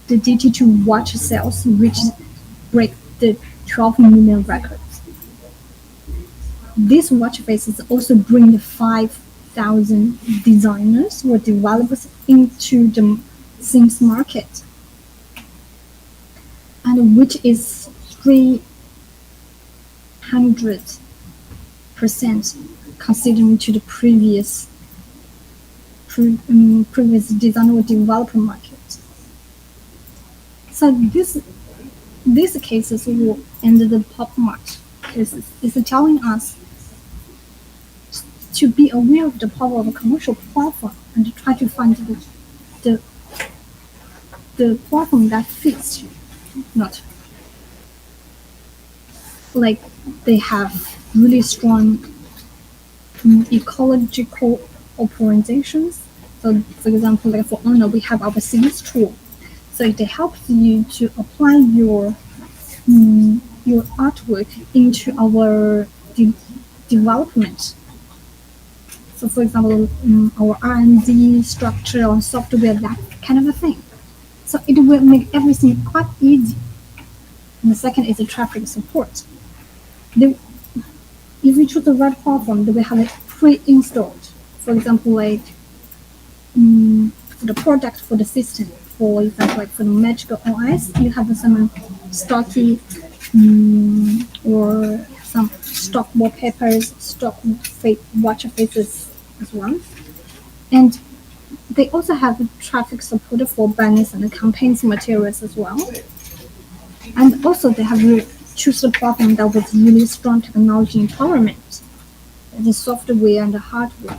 the DT2 watch sales break the 12 million records. These watch faces also bring the 5,000 designers or developers into the Sims market, and which is 300% considering to the previous designer or developer market. So these cases will end the pop mart cases is telling us to be aware of the power of a commercial platform and to try to find the platform that fits you. Not like they have really strong ecological optimizations. So for example, like for Honor, we have our Sims tool. So it helps you to apply your artwork into our development. So for example, our R&D structure or software, that kind of a thing. So it will make everything quite easy. And the second is the traffic support. If you choose the right platform, they will have it pre-installed. For example, like for the product, for the system. For example, like for the Magical OS, you have some stocky or some stock wallpapers, stock watch faces as well. And they also have traffic support for banners and campaigns materials as well. And also they have choose a platform that with really strong technology empowerment, the software and the hardware.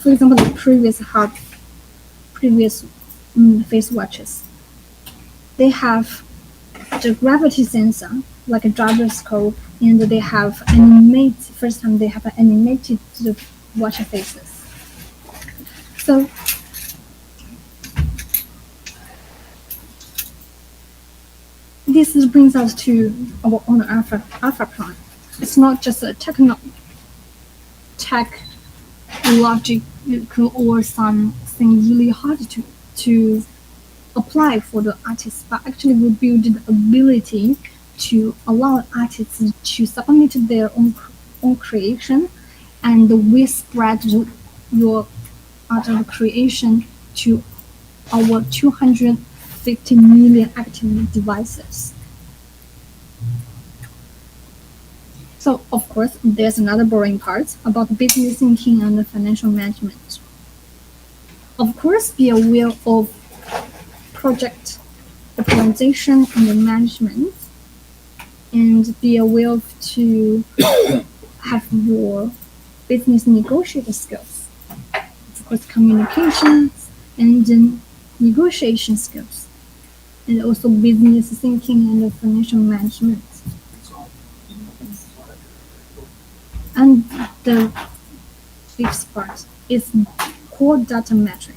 For example, the previous face watches. They have the gravity sensor, like a gyroscope, and they have first time they have animated the watch faces. So this brings us to our honor alpha prime. It's not just a technological or something really hard to apply for the artists, but actually we build the ability to allow artists to submit their own creation, and we spread your art creation to our 250 million active devices. So, of course, there's another boring part about business thinking and financial management. Of course, be aware of project optimization and management, and be aware to have your business negotiator skills. Of course, communications and negotiation skills, and also business thinking and financial management. And the fifth part is core data metric.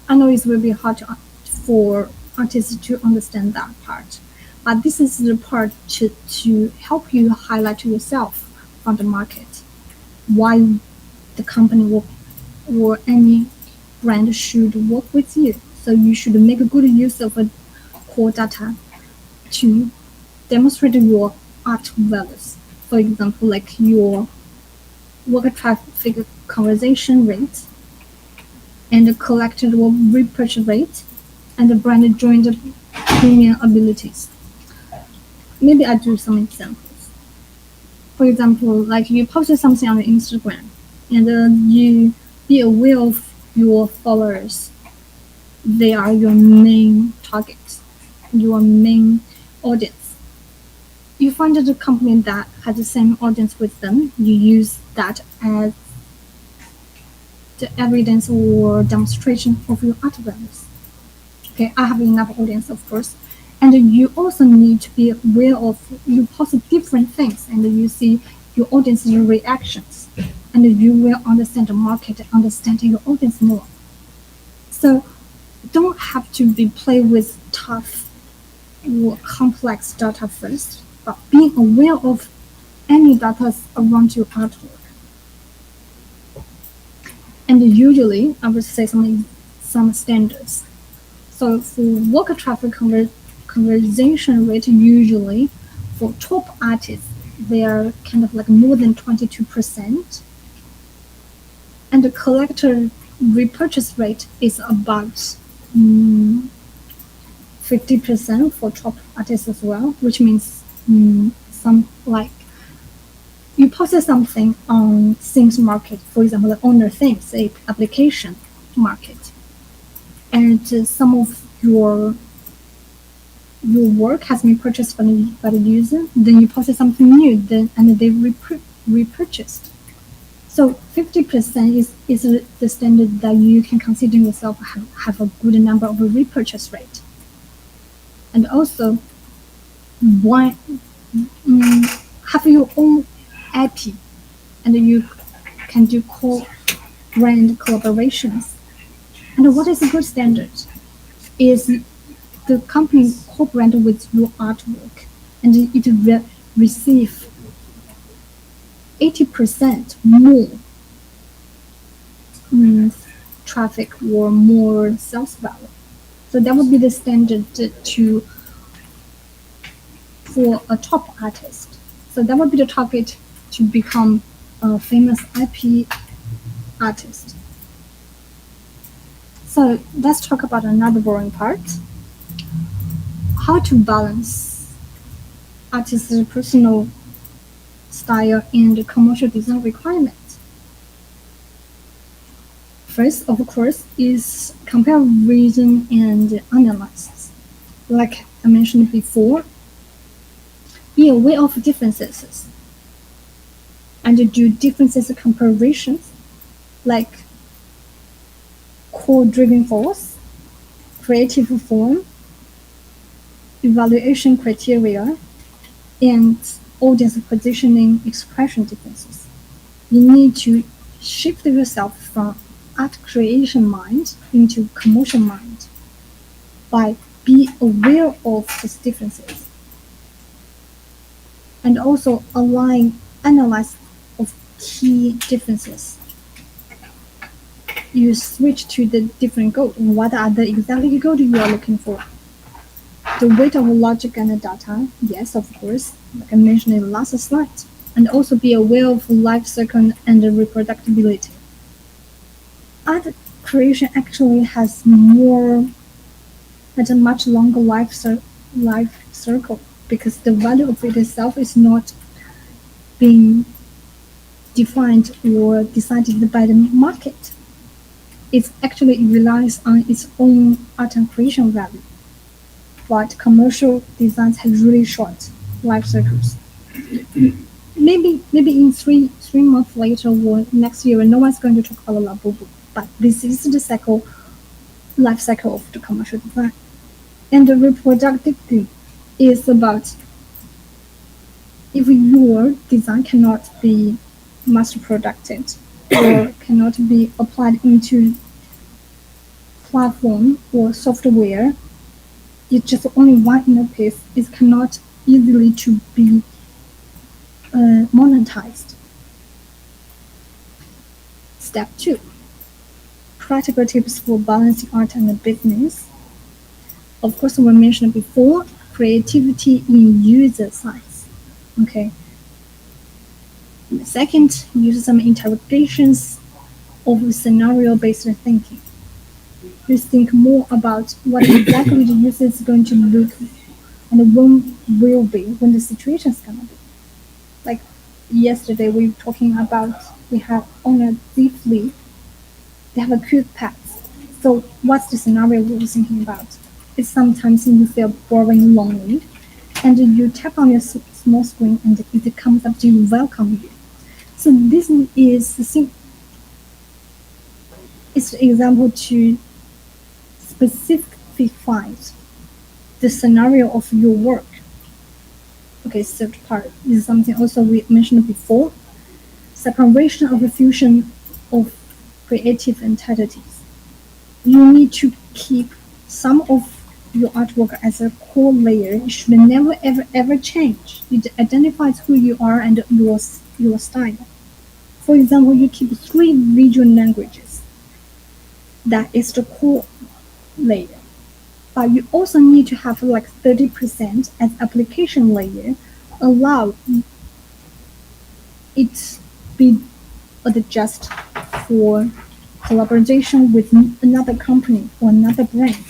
I know it will be hard for artists to understand that part, but this is the part to help you highlight to yourself from the market why the company or any brand should work with you. So you should make a good use of core data to demonstrate your art values. For example, like your work traffic conversion rate, and the collected or repurchase rate, and the brand joined premium abilities. Maybe I do some examples. For example, like you posted something on Instagram, and you be aware of your followers. They are your main target, your main audience. You find a company that has the same audience with them, you use that as the evidence or demonstration of your art values. Okay, I have enough audience, of course. And you also need to be aware of, you post different things and you see your audience's reactions. And you will understand the market, understand your audience more. So don't have to play with tough or complex data first, but being aware of any data around your artwork. And usually, I would say some standards. So for work traffic conversation rate, usually for top artists, they are kind of like more than 22%. And the collector repurchase rate is about 50% for top artists as well, which means some like you posted something on themes market, for example, the owner themes, a application market, and some of your work has been purchased by the user, then you posted something new, and they repurchased. So 50% is the standard that you can consider yourself have a good number of a repurchase rate. And also, have your own IP, and you can do brand collaborations. And what is a good standard is the company co-brand with your artwork, and it will receive 80% more traffic or more sales value. So that would be the standard for a top artist. So that would be the target to become a famous IP artist. So let's talk about another boring part. How to balance artist's personal style and commercial design requirements. First, of course, is comparison and analysis. Like I mentioned before, be aware of differences and do differences comparisons, like core driving force creative form, evaluation criteria, and audience positioning expression differences. You need to shift yourself from art creation mind into commercial mind by be aware of these differences and also analyze of key differences. You switch to the different goals. What are the exactly goals you are looking for? The weight of logic and data, yes, of course, like I mentioned in the last slide, and also be aware of life cycle and reproducibility. Art creation actually has a much longer life circle because the value of it itself is not being defined or decided by the market. It actually relies on its own art and creation value. But commercial designs have really short life cycles. maybe in three months later or next year, no one's going to talk about Labubu. But this is the life cycle of the commercial design. And the reproductivity is about if your design cannot be mass produced or cannot be applied into platform or software, it's just only one interface. It cannot easily to be monetized. Step 2. Practical tips for balancing art and business. Of course, we mentioned before, creativity in user size. Okay. Second, use some interrogations of scenario-based thinking. You think more about what exactly the user is going to look and when will be, when the situation is going to be. Like yesterday, we were talking about we have HONOR deeply. They have a cute pet. So what's the scenario we were thinking about? It's sometimes you feel boring, lonely, and you tap on your small screen and it comes up to you, welcome you. So this is it's an example to specify the scenario of your work. Okay, third part is something also we mentioned before. Separation of the fusion of creative entities. You need to keep some of your artwork as a core layer. It should never ever change. It identifies who you are and your style. For example, you keep 3 visual languages. That is the core layer. But you also need to have like 30% as application layer. Allow it be adjusted for collaboration with another company or another brand.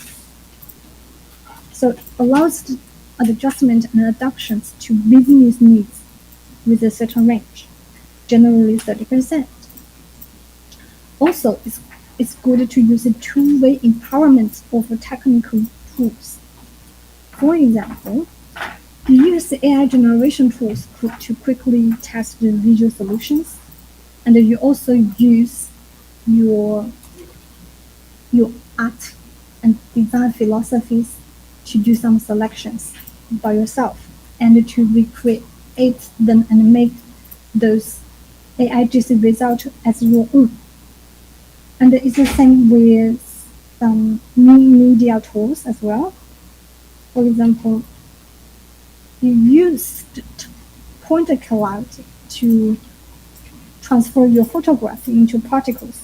So it allows the adjustment and adaptations to business needs with a certain range, generally 30%. Also, it's good to use a two-way empowerment of technical tools. For example, you use the AI generation tools to quickly test the visual solutions, and you also use your art and design philosophies to do some selections by yourself and to recreate them and make those AI-GC results as your own. And it's the same with some new media tools as well. For example, you use point cloud to transfer your photograph into particles,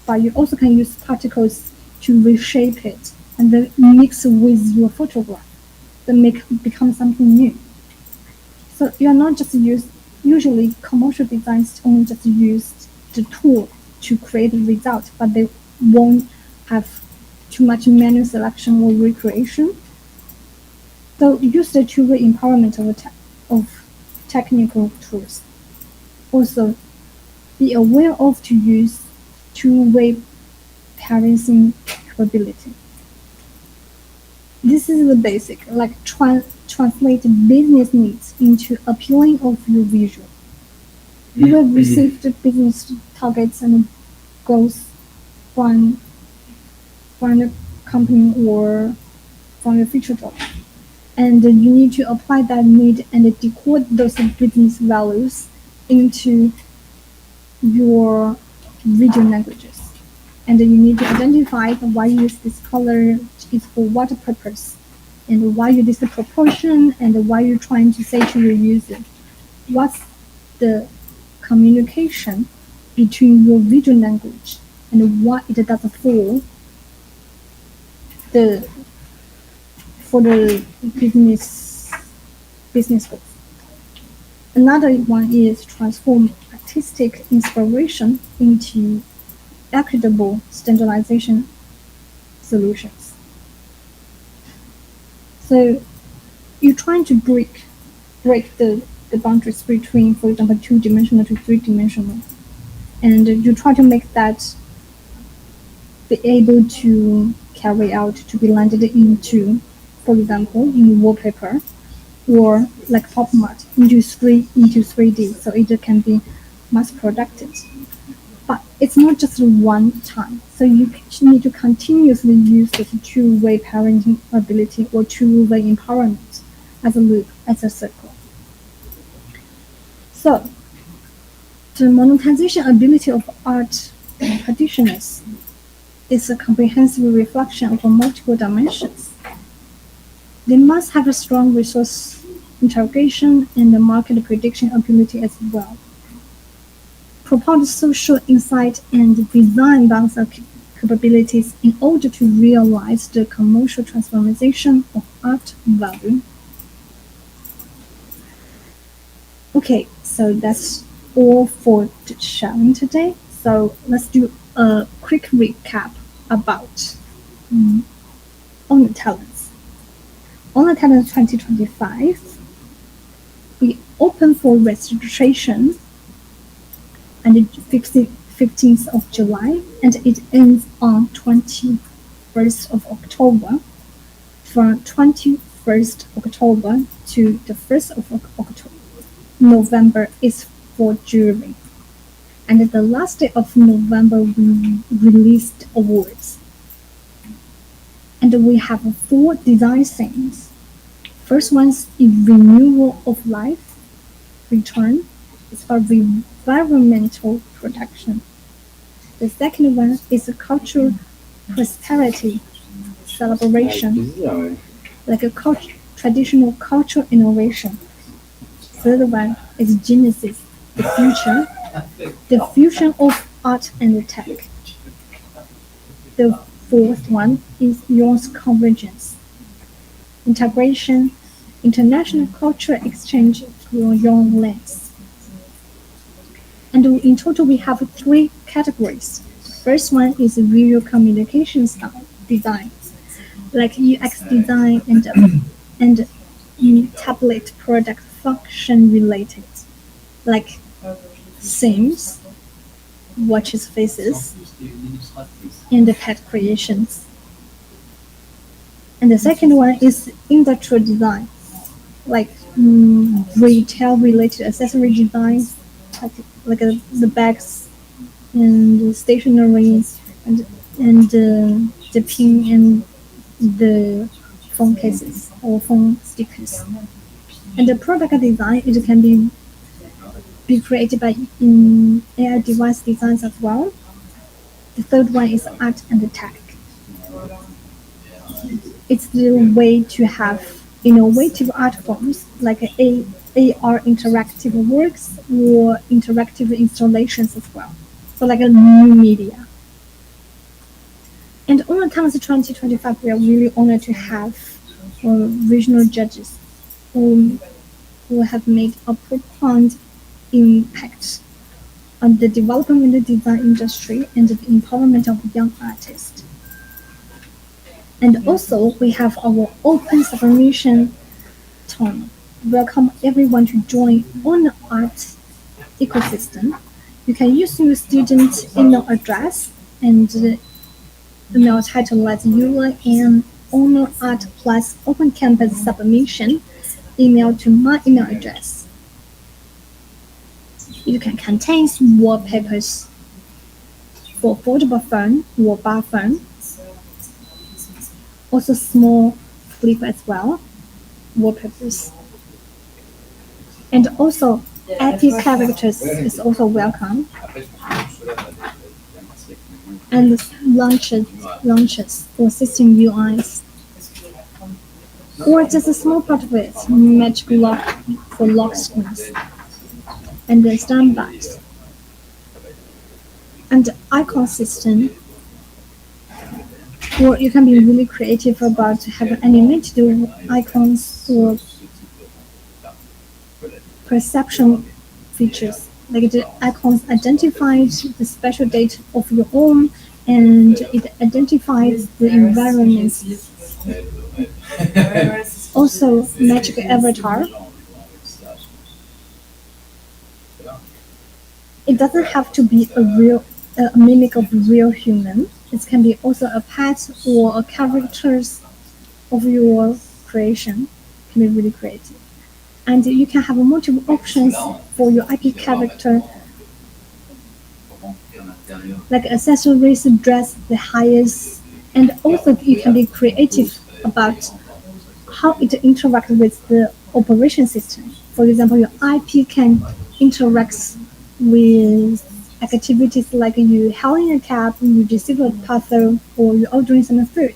but you also can use particles to reshape it and then mix with your photograph, then become something new. So you are not just usually commercial designs only just use the tool to create the result, but they won't have too much manual selection or recreation. So use the two-way empowerment of technical tools. Also, be aware of to use two-way parsing capability. This is the basic, like translate business needs into appealing of your visual. You will receive the business targets and goals from the company or from your future job. And you need to apply that need and decode those business values into your region languages. And you need to identify why you use this color is for what purpose, and why you use the proportion, and why you're trying to say to your user. What's the communication between your region language and what it does for the business goals. Another one is transform artistic inspiration into equitable standardization solutions. So you're trying to break the boundaries between, for example, 2-dimensional to 3-dimensional, and you try to make that be able to carry out, to be landed into, for example, in wallpaper or like pop art into 3D, so it can be mass produced. But it's not just one time, so you need to continuously use this two-way parenting ability or two-way empowerment as a loop, as a circle. So the monetization ability of art practitioners is a comprehensive reflection of multiple dimensions. They must have a strong resource interrogation and a market prediction ability as well. Propound social insight and design balance capabilities in order to realize the commercial transformation of art value. Okay, so that's all for the sharing today. So let's do a quick recap about Honor Talents. Honor Talents 2025, we open for registration and the 15th of July, and it ends on 21st of October. From 21st October to the 1st of November is for jury. And the last day of November, we released awards. And we have 4 design themes. First one is renewal of life, return. It's for environmental protection. The second one is a cultural prosperity celebration, like a traditional cultural innovation. Third one is Genesis, the future, the fusion of art and tech. The fourth one is Young's convergence, integration, international cultural exchange through Young lens. And in total, we have 3 categories. First one is visual communication style design, like UX design and tablet product function related, like themes, watches faces, and the pet creations. And the second one is industrial design, like retail related accessory designs, like the bags and the stationery and the pin and the phone cases or phone stickers. And the product design, it can be created by AI device designs as well. The third one is art and tech. It's the way to have innovative art forms like AR interactive works or interactive installations as well. So like a new media. And on Talents 2025, we are really honored to have regional judges who have made a profound impact on the development of the design industry and the empowerment of young artists. And also, we have our open submission tournament. Welcome everyone to join on the art ecosystem. You can use your student email address and email title as ULA and Honor Art Plus Open Campus submission email to my email address. You can contain wallpapers for foldable phone or bar phone, also small flip as well, wallpapers. And also IP characters is also welcome. And launches for system UIs. Or just a small part of it, magic lock for lock screens. And the standbys. And icon system. Or you can be really creative about having animated icons or perception features. Like the icons identifies the special date of your home and it identifies the environment. Also, magic avatar. It doesn't have to be a mimic of a real human. It can be also a pet or a characters of your creation. It can be really creative. And you can have multiple options for your IP character, like accessories, dress, the highest, and also you can be creative about how it interacts with the operation system. For example, your IP can interact with activities like you hailing a cab, you receive a parcel, or you're ordering some food.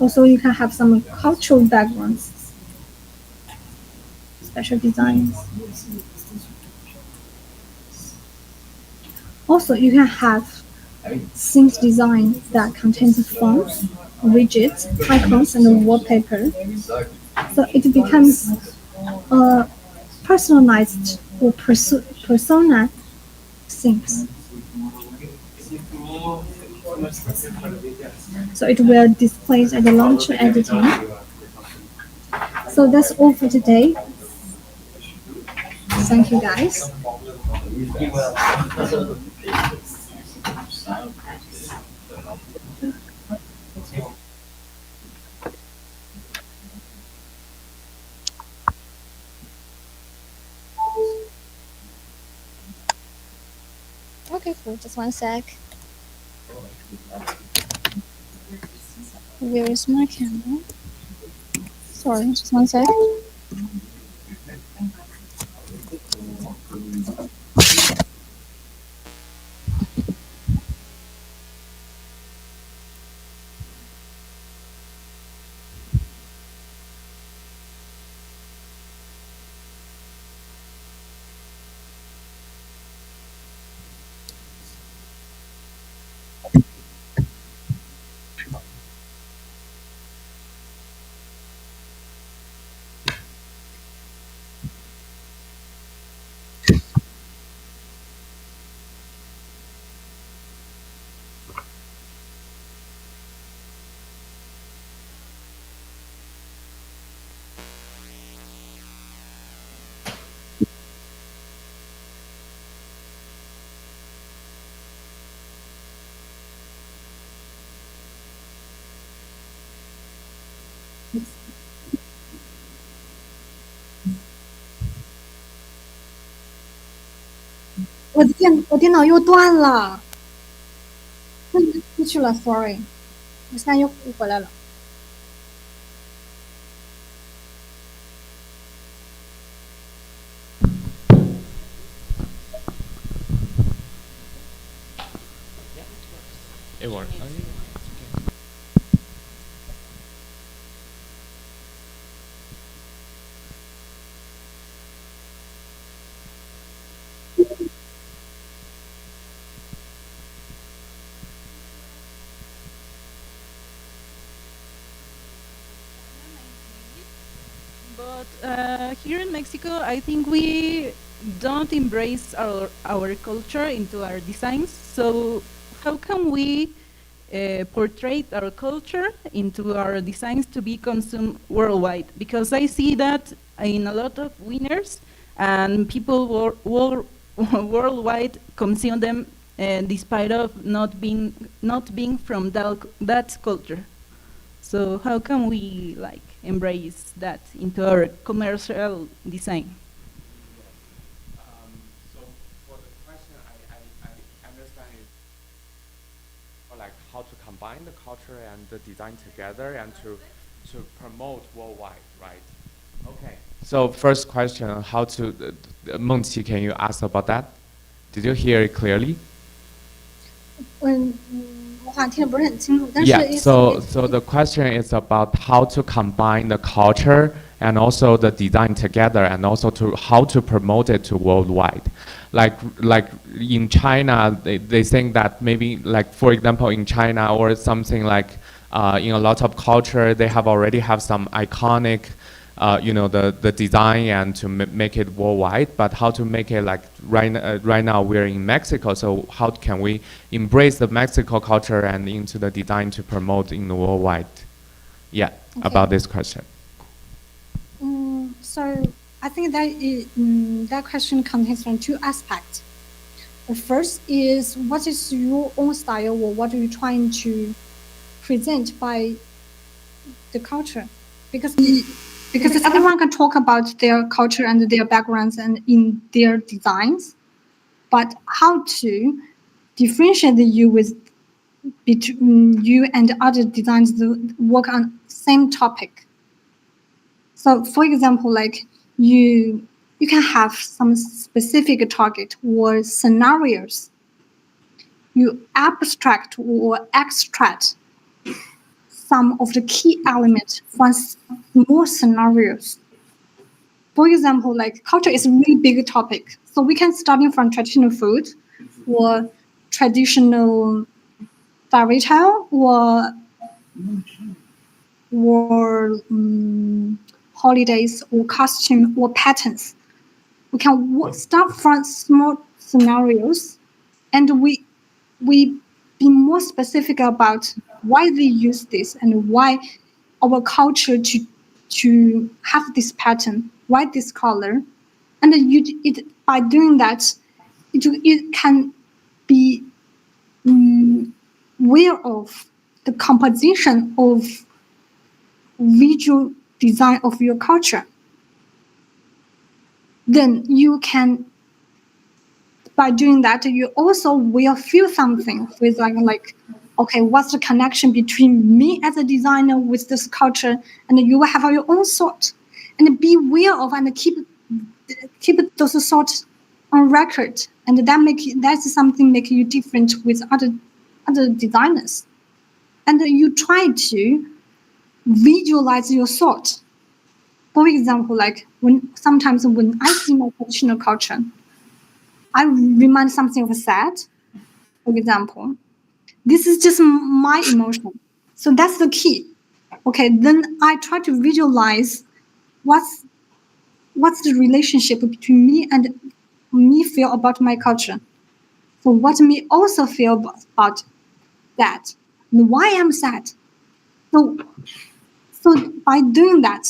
Also, you can have some cultural backgrounds, special designs. Also, you can have things design that contains fonts, widgets, icons, and wallpaper. So it becomes a personalized or persona things. So it will display at the launcher editing. So that's all for today. Thank you guys. Okay, cool. Just one sec. Where is my camera? Sorry, just one sec.我电脑又断了，出去了 ，sorry， 我现在又回来了。It worked. But here in Mexico, I think we don't embrace our culture into our designs. So how can we portray our culture into our designs to be consumed worldwide? Because I see that in a lot of winners, and people worldwide consume them, despite of not being from that culture. So how can we embrace that into our commercial design? So for the question, I combine the culture and the design together and to promote worldwide, right? Okay. So first question, how to, Mengqi, can you ask about that? Did you hear it clearly? 我好像听得不是很清楚，但是 Yeah, so the question is about how to combine the culture and also the design together, and also to how to promote it to worldwide. Like in China, they think that maybe, like for example in China or something like in a lot of culture, they already have some iconic the design and to make it worldwide, but how to make it like right now we're in Mexico, so how can we embrace the Mexico culture and into the design to promote in the worldwide? Yeah, okay. About this question. So I think that question contains from two aspects. The first is, what is your own style, or what are you trying to present by the culture? Because everyone can talk about their culture and their backgrounds and in their designs, but how to differentiate between you and other designs that work on same topic. So for example, like you can have some specific target or scenarios. You abstract or extract some of the key elements from more scenarios. For example, like culture is a really big topic. So we can starting from traditional food or traditional fairy tale or holidays or costume or patterns. We can start from small scenarios, and we be more specific about why they use this and why our culture to have this pattern, why this color, and by doing that, it can be aware of the composition of visual design of your culture. Then you can, by doing that, you also will feel something with like, okay, what's the connection between me as a designer with this culture, and you will have your own thought, and be aware of and keep those thoughts on record, and that's something make you different with other designers, and you try to visualize your thought. For example, like sometimes when I see my traditional culture, I remind something of a sad, for example. This is just my emotion. So that's the key. Okay, then I try to visualize what's the relationship between me and me feel about my culture. So what me also feel about that, and why I'm sad. So by doing that,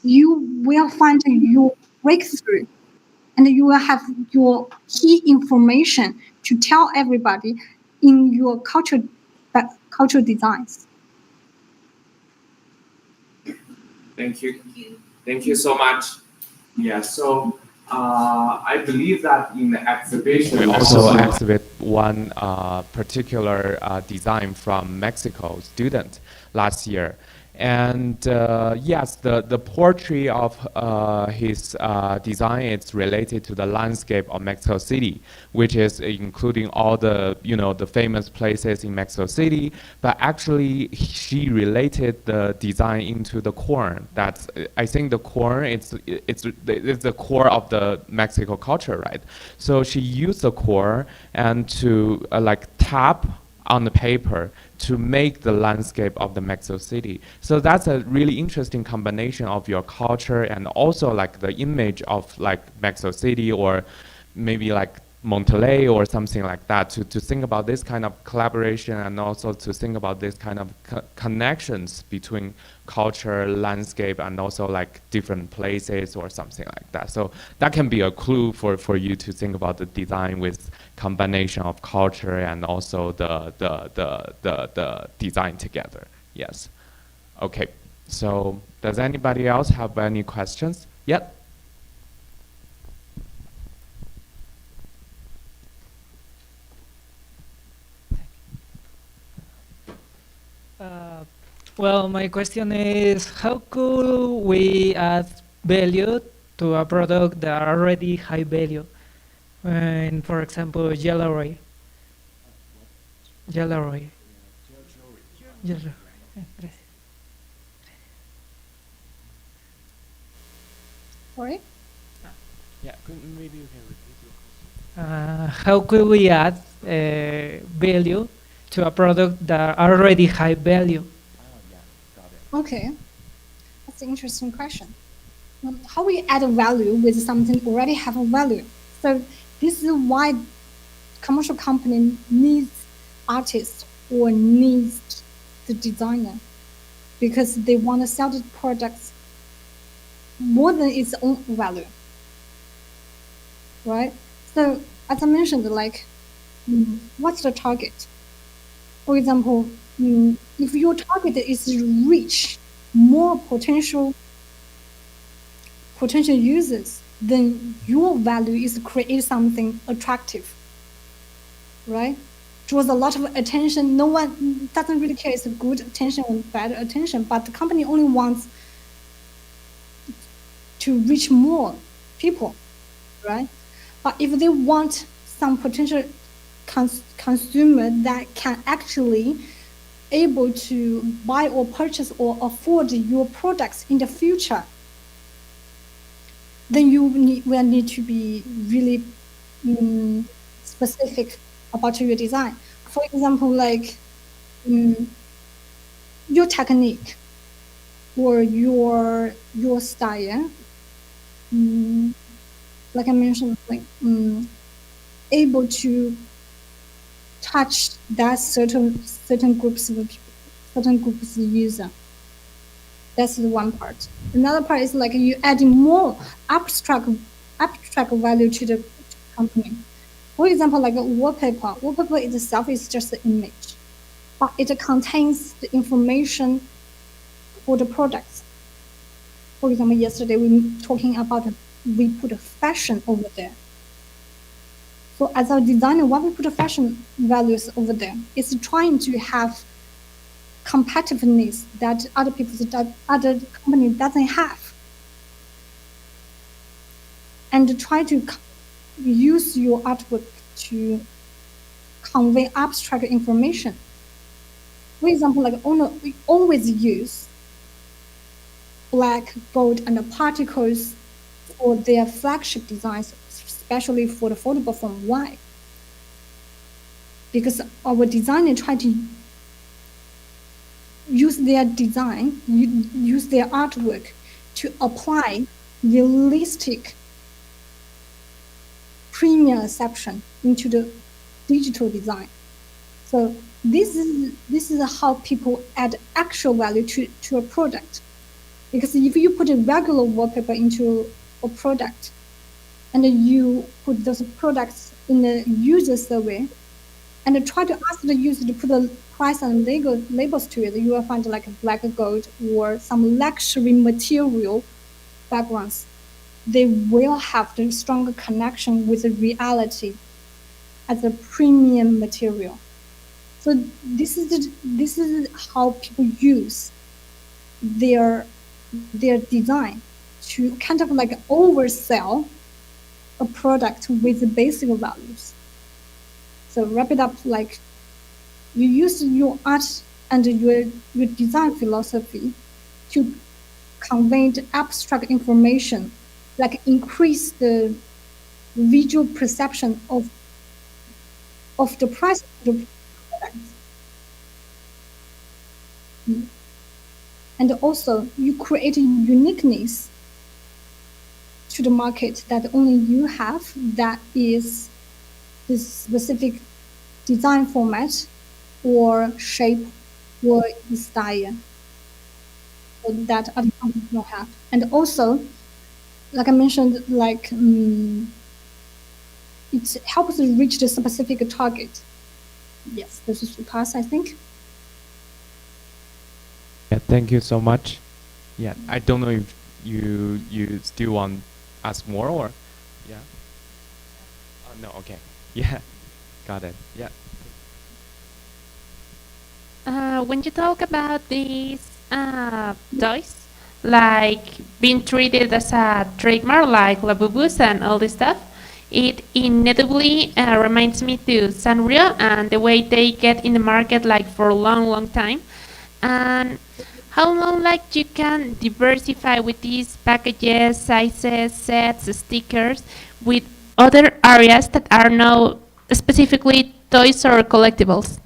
you will find your breakthrough, and you will have your key information to tell everybody in your cultural designs. Thank you. Thank you so much. Yeah, so I believe that in the exhibition, we also exhibit one particular design from Mexico student last year. And yes, the portrait of his design is related to the landscape of Mexico City, which is including all the the famous places in Mexico City. But actually, she related the design into the corn. That's, I think the corn it's the core of the Mexico culture, right? So she used the corn and to like tap on the paper to make the landscape of the Mexico City. So that's a really interesting combination of your culture and also like the image of like Mexico City or maybe like Monterrey or something like that, to think about this kind of collaboration and also to think about this kind of connections between culture, landscape, and also like different places or something like that. So that can be a clue for you to think about the design with combination of culture and also the design together. Yes. Okay. So does anybody else have any questions? Yep. Uh, well, my question is, how could we add value to a product that already high value? And for example, jewelry. Jewelry. Jewelry. Gracias. Sorry? Yeah, maybe you can repeat your question. How could we add value to a product that already high value? Oh, yeah, got it. Okay, that's an interesting question. How we add a value with something already have a value. So this is why commercial company needs artists or needs the designer, because they want to sell the products more than its own value, right? So as I mentioned, like, what's the target? For example, if your target is to reach more potential users, then your value is to create something attractive, right? Draws a lot of attention. No one doesn't really care it's a good attention or bad attention, but the company only wants to reach more people, right? But if they want some potential consumer that can actually able to buy or purchase or afford your products in the future, then you will need to be really specific about your design. For example, like your technique or your style, like I mentioned, like able to touch that certain groups of user. That's the one part. Another part is like you adding more abstract value to the company. For example, like a wallpaper. Wallpaper itself is just an image, but it contains the information for the products. For example, yesterday we were talking about we put a fashion over there. So as a designer, why we put a fashion values over there? It's trying to have competitiveness that other company doesn't have, and try to use your artwork to convey abstract information. For example, like Honor, we always use black, gold, and the particles for their flagship designs, especially for the foldable phone. Why? Because our designer try to use their design, use their artwork to apply realistic premium exception into the digital design. So this is how people add actual value to a product. Because if you put a regular wallpaper into a product and you put those products in a user survey and try to ask the user to put a price and labels to it, you will find like a black gold or some luxury material backgrounds. They will have the stronger connection with the reality as a premium material. So this is how people use their design to kind of like oversell a product with the basic values. So wrap it up, like you use your art and your design philosophy to convey the abstract information, like increase the visual perception of the price of the product. And also you create a uniqueness to the market that only you have, that is this specific design format or shape or style that other companies don't have. And also, like I mentioned, like it helps to reach the specific target. Yes, this is the pass, I think. Yeah, thank you so much. Yeah, I don't know if you still want to ask more or yeah. No, okay. Yeah, got it. Yeah. when you talk about these toys, like being treated as a trademark, like Labubus and all this stuff, it inevitably reminds me to Sanrio and the way they get in the market like for a long, long time. And how long like you can diversify with these packages, sizes, sets, stickers, with other areas that are now specifically toys or collectibles?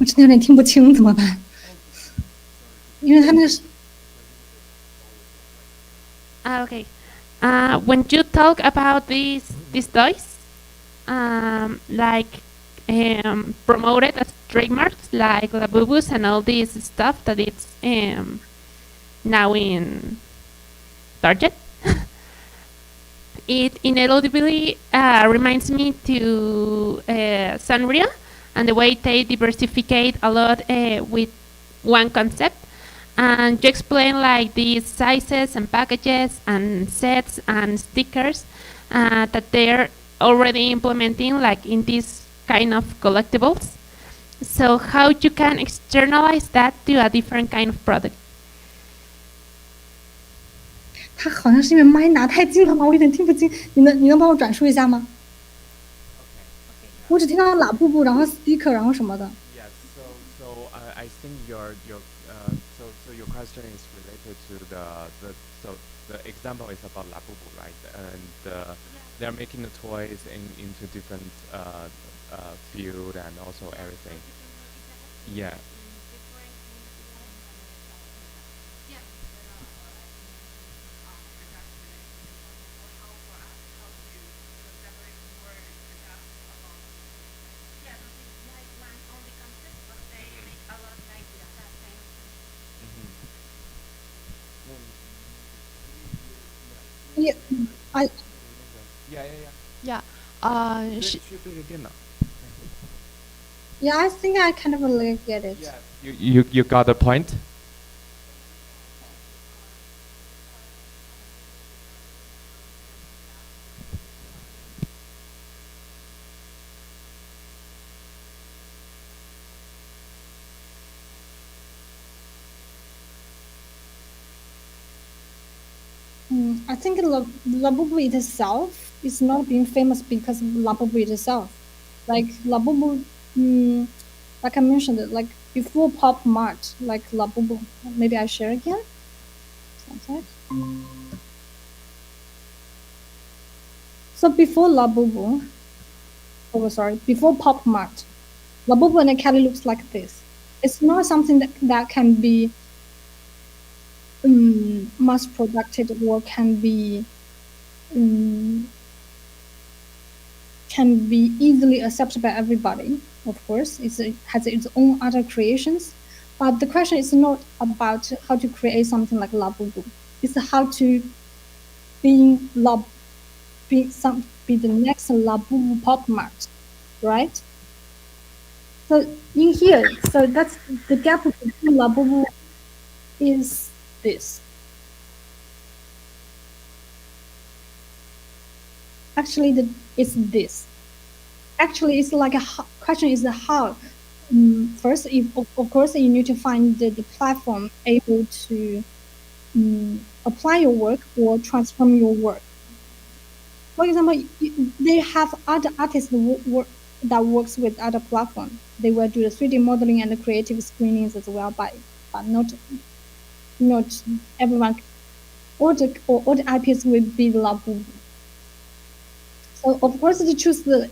我真的有点听不清，怎么办？因为他那个是 Okay. When you talk about these toys, like promoted as trademarks, like Labubus and all this stuff that it's now in Target, it inevitably reminds me to Sanrio and the way they diversify a lot with one concept. And you explain like these sizes and packages and sets and stickers that they're already implementing like in these kind of collectibles. So how you can externalize that to a different kind of product? 他好像是因为麦拿太近了吗？我有点听不清，你能帮我转述一下吗？我只听到喇布布，然后 sticker， 然后什么的。Yes. So I think your question is related to the example is about Labubu, right? And they're making the toys into different field and also everything. Yeah. Yeah, I Yeah. yeah, I think I kind of like get it. You got the point? I think Labubu itself is not being famous because of Labubu itself. Like Labubu, like I mentioned, like before Pop Mart, like Labubu. Maybe I share again. So before Labubu, before Pop Mart, Labubu and Kelly looks like this. It's not something that can be mass produced or can be easily accepted by everybody. Of course, it has its own other creations, but the question is not about how to create something like Labubu. It's how to be the next Labubu Pop Mart, right? So in here, so that's the gap between Labubu is this. Actually, it's this. Actually, it's like question is how. First, of course, you need to find the platform able to apply your work or transform your work. For example, they have other artists that works with other platforms. They will do the 3D modeling and the creative screenings as well, but not everyone. All the IPs will be Labubu. So of course, they choose the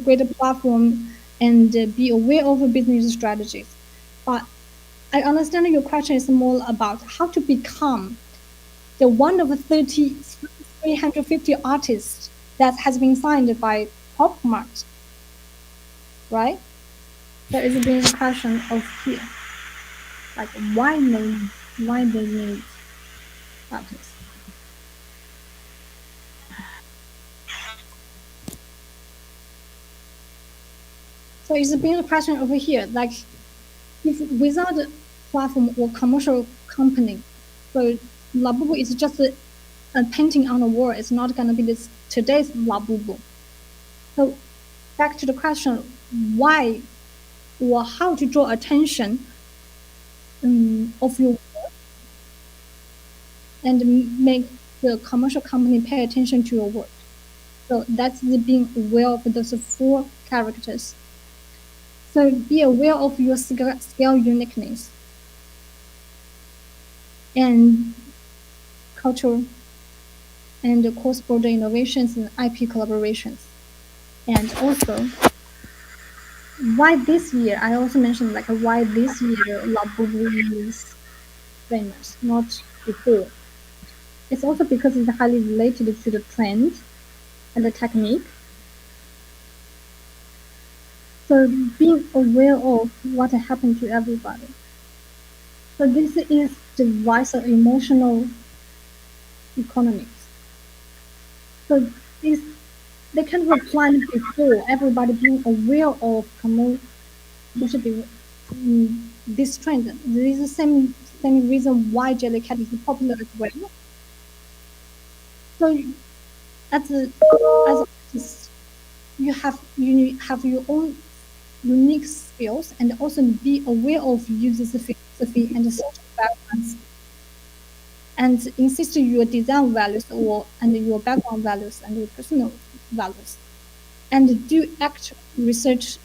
greater platform and be aware of the business strategies. But I understand your question is more about how to become the one of 350 artists that has been signed by Pop Mart, right? There is been a question of here, like why they need artists. So it's been a question over here, like if without a platform or commercial company, so Labubu is just a painting on the wall. It's not going to be today's Labubu. So back to the question, why or how to draw attention of your work and make the commercial company pay attention to your work. So that's the being aware of those 4 characters. So be aware of your scale uniqueness and cultural and cross-border innovations and IP collaborations. And also, why this year? I also mentioned like why this year Labubu is famous, not before. It's also because it's highly related to the trend and the technique. So being aware of what happened to everybody. So this is the rise of emotional economics. So they can have planned before everybody being aware of this trend. There is the same reason why Jellycat is popular as well. So as an artist, you have your own unique skills and also be aware of users' philosophy and social backgrounds, and insist your design values and your background values and your personal values, and do actual research,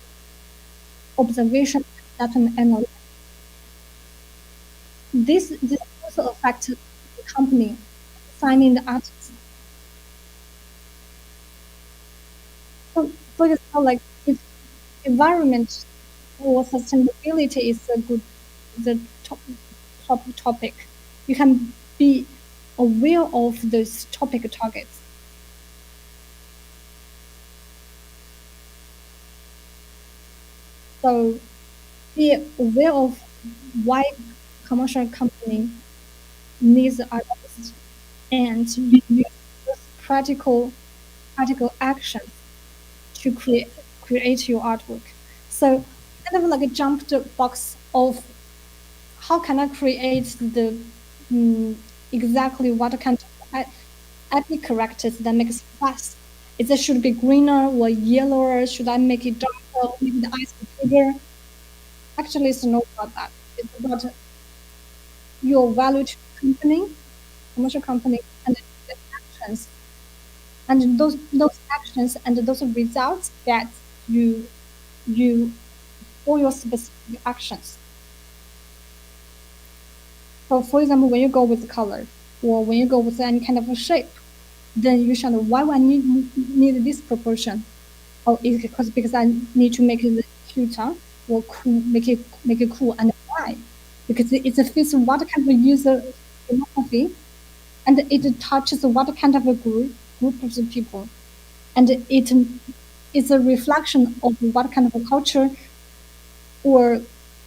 observation, data analysis. This also affects the company signing the artists. So, for example, like if environment or sustainability is the top topic, you can be aware of those topic targets. So be aware of why commercial company needs artists and use practical actions to create your artwork. So kind of like a jumped box of how can I create the exactly what kind of epic characters that makes it fast. Is it should be greener or yellower? Should I make it darker? Maybe the eyes bigger? Actually, it's not about that. It's about your value to the company, commercial company, and the actions, and those actions and those results that you for your specific actions. So, for example, when you go with color or when you go with any kind of a shape, then you should know why I need this proportion. Oh, is it because I need to make it cuter or cool, make it cool, and why? Because it fits what kind of user philosophy, and it touches what kind of a group of people, and it's a reflection of what kind of a culture or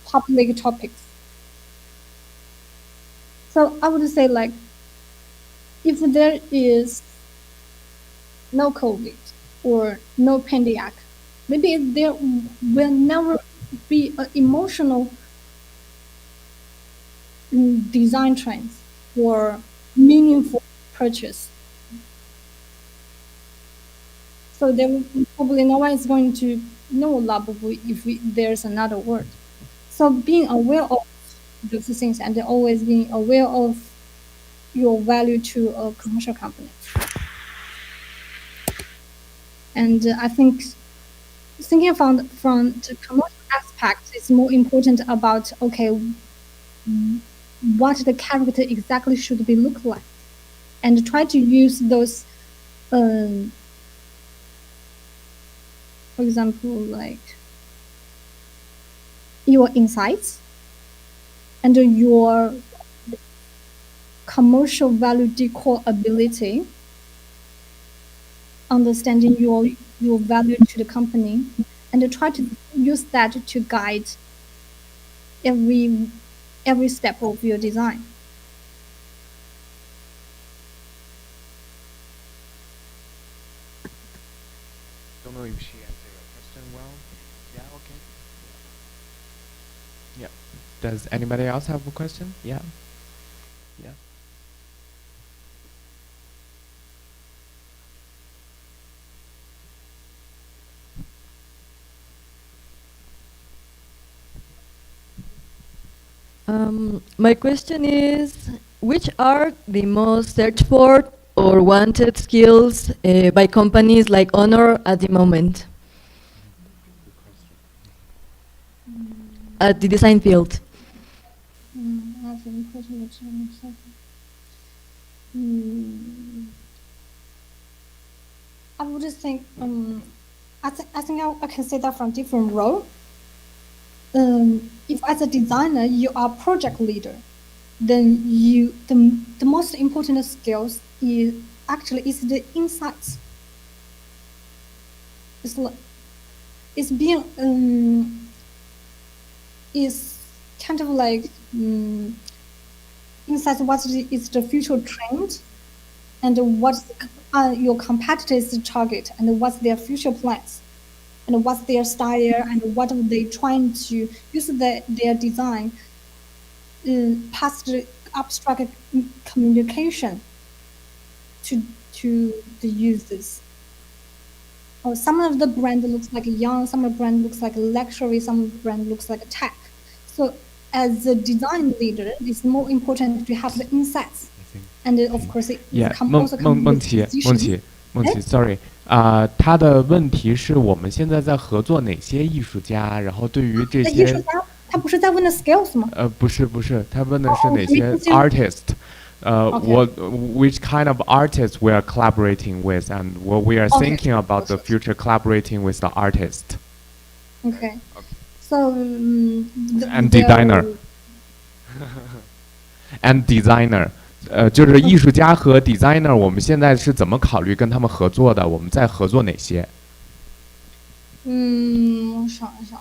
public topics. So I would say like if there is no COVID or no pandemic, maybe there will never be an emotional design trends or meaningful purchase. So there probably no one is going to know Labubu if there's another word. So being aware of those things and always being aware of your value to a commercial company. And I think thinking from the commercial aspect is more important about, okay, what the character exactly should be look like, and try to use those, for example, like your insights and your commercial value decor ability, understanding your value to the company, and try to use that to guide every step of your design. Don't know if she answered your question well. Yeah, okay. Yeah. Does anybody else have a question? Yeah. Yeah. My question is, which are the most searched for or wanted skills by companies like Honor at the moment? At the design field. I would just think, I think I can say that from different role. If as a designer you are project leader, then the most important skills is the insights. It's being is kind of like insights what is the future trend, and what's your competitors' target, and what's their future plans, and what's their style, and what are they trying to use their design past the abstract communication to the users. Or some of the brand looks like young, some of the brand looks like luxury, some of the brand looks like tech. So as a design leader, it's more important to have the insights. And of course, it also comes with decisions. 梦琪 ，sorry， 他的问题是我们现在在合作哪些艺术家，然后对于这些艺术家，他不是在问的 skills 吗？不是，他问的是哪些 artist， which kind of artists we are collaborating with, and what we are thinking about the future collaborating with the artist. Okay. So and designer. and designer. 就是艺术家和 designer， 我们现在是怎么考虑跟他们合作的？我们在合作哪些？我想一想，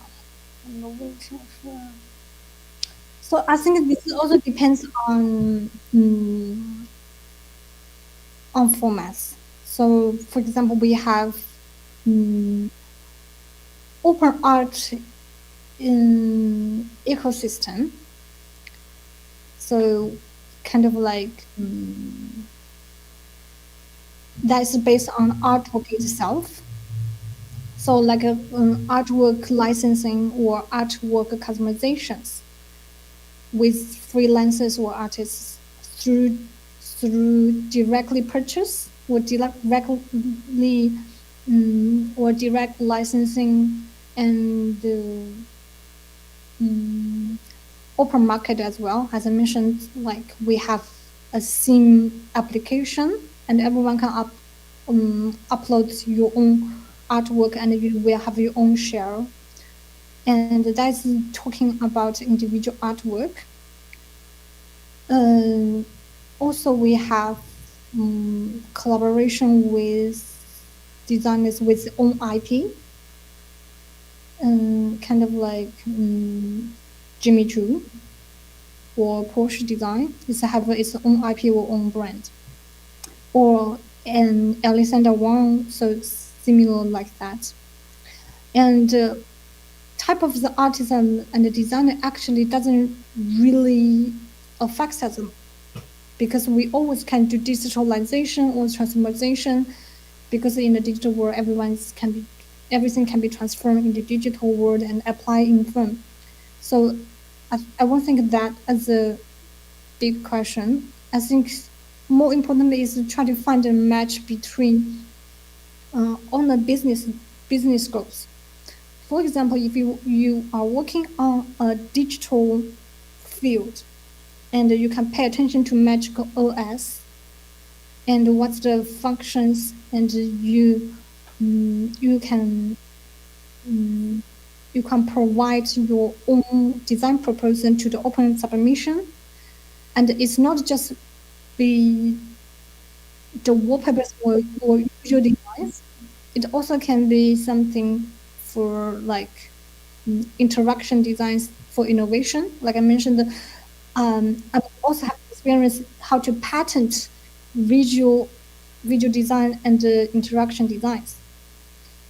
那个问题是 ，So I think this also depends on formats. So for example, we have open art in ecosystem. So kind of like that's based on artwork itself. So like artwork licensing or artwork customizations with freelancers or artists through directly purchase or directly or direct licensing and open market as well. As I mentioned, like we have a theme application and everyone can upload your own artwork and you will have your own share. And that's talking about individual artwork. Also, we have collaboration with designers with own IP. Kind of like Jimmy Choo or Porsche Design. It's have its own IP or own brand. Or Alexander Wang, so similar like that. And type of the artist and the designer actually doesn't really affect us because we always can do digitalization or transformation because in the digital world everything can be transformed in the digital world and applied in film. So I won't think that as a big question. I think more importantly is to try to find a match between on the business goals. For example, if you are working on a digital field and you can pay attention to Magical OS and what's the functions and you can provide your own design proposal to the open submission, and it's not just the wallpapers or visual designs. It also can be something for like interaction designs for innovation. Like I mentioned, I also have experience how to patent visual design and interaction designs.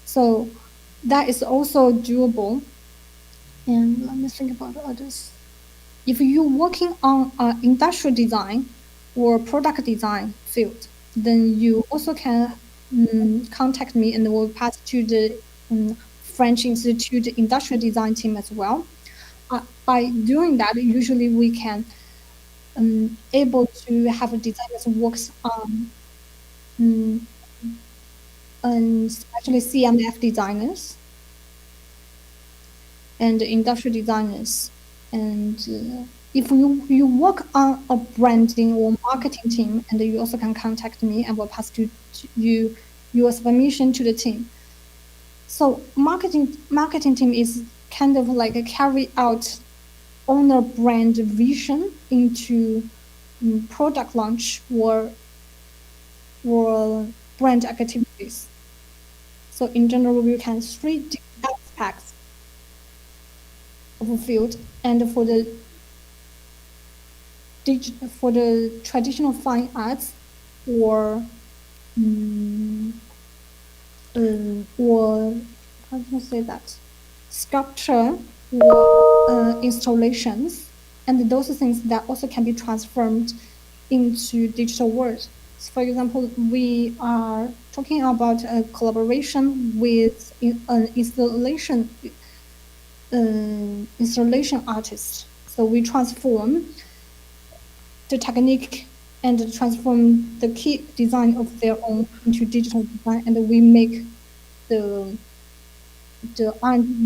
So that is also doable. And let me think about others. If you're working on industrial design or product design field, then you also can contact me and we'll pass to the French Institute industrial design team as well. by doing that, usually we can able to have a designer who works on especially CMF designers and industrial designers. And if you work on a branding or marketing team, and you also can contact me and we'll pass to you your submission to the team. So marketing team is kind of like a carry out owner brand vision into product launch or brand activities. So in general, we can 3 aspects of a field, and for the traditional fine arts or how do you say that, sculpture or installations, and those things that also can be transformed into digital world. So for example, we are talking about a collaboration with an installation artist. So we transform the technique and transform the key design of their own into digital design, and we make the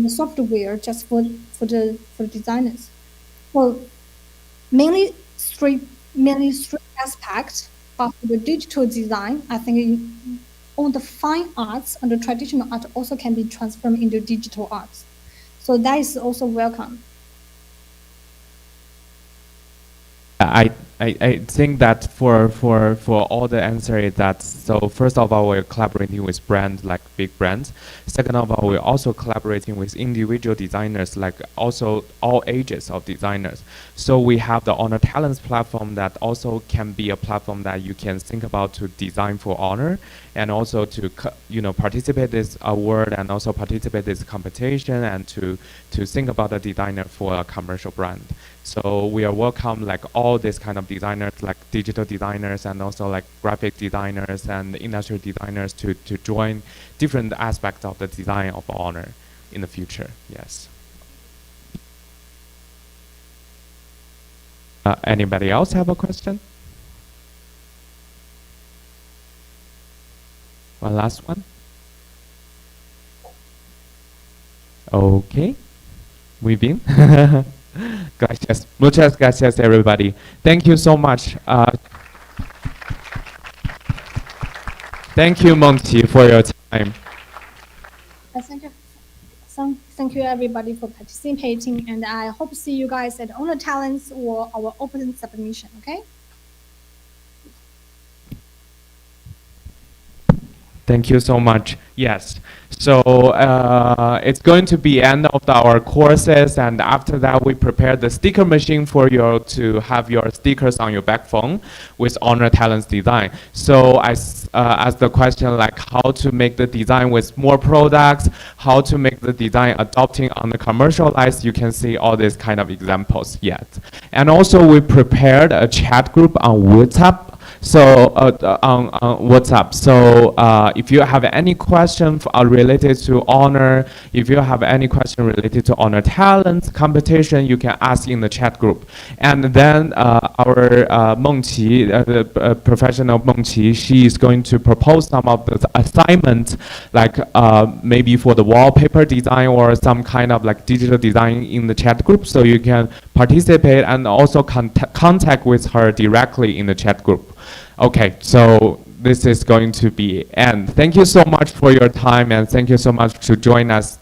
software just for the designers. Well, mainly three aspects of the digital design. I think all the fine arts and the traditional art also can be transformed into digital arts. So that is also welcome. I think that for all the answer is that, so first of all, we're collaborating with brands like big brands. Second of all, we're also collaborating with individual designers, like also all ages of designers. So we have the Honor Talents platform that also can be a platform that you can think about to design for honor, and also to participate this award and also participate this competition, and to think about a designer for a commercial brand. So we are welcome like all this kind of designers, like digital designers and also like graphic designers and industrial designers to join different aspects of the design of honor in the future. Yes. Anybody else have a question? One last one. Okay. Muy bien. Gracias. Muchas gracias, everybody. Thank you so much. Thank you, Monty, for your time. Thank you, everybody, for participating, and I hope to see you guys at Honor Talents or our open submission. Okay. Thank you so much. Yes. So it's going to be end of our courses, and after that we prepare the sticker machine for you to have your stickers on your back phone with Honor Talents design. So as the question like how to make the design with more products, how to make the design adopting on the commercialized, you can see all these kind of examples yet. And also we prepared a chat group on WhatsApp. So on WhatsApp. So if you have any question related to honor, if you have any question related to honor talent competition, you can ask in the chat group. And then our Meng Qi, the professional Meng Qi, she is going to propose some of the assignments, like maybe for the wallpaper design or some kind of like digital design in the chat group. So you can participate and also contact with her directly in the chat group. Okay, so this is going to be end. Thank you so much for your time, and thank you so much to join us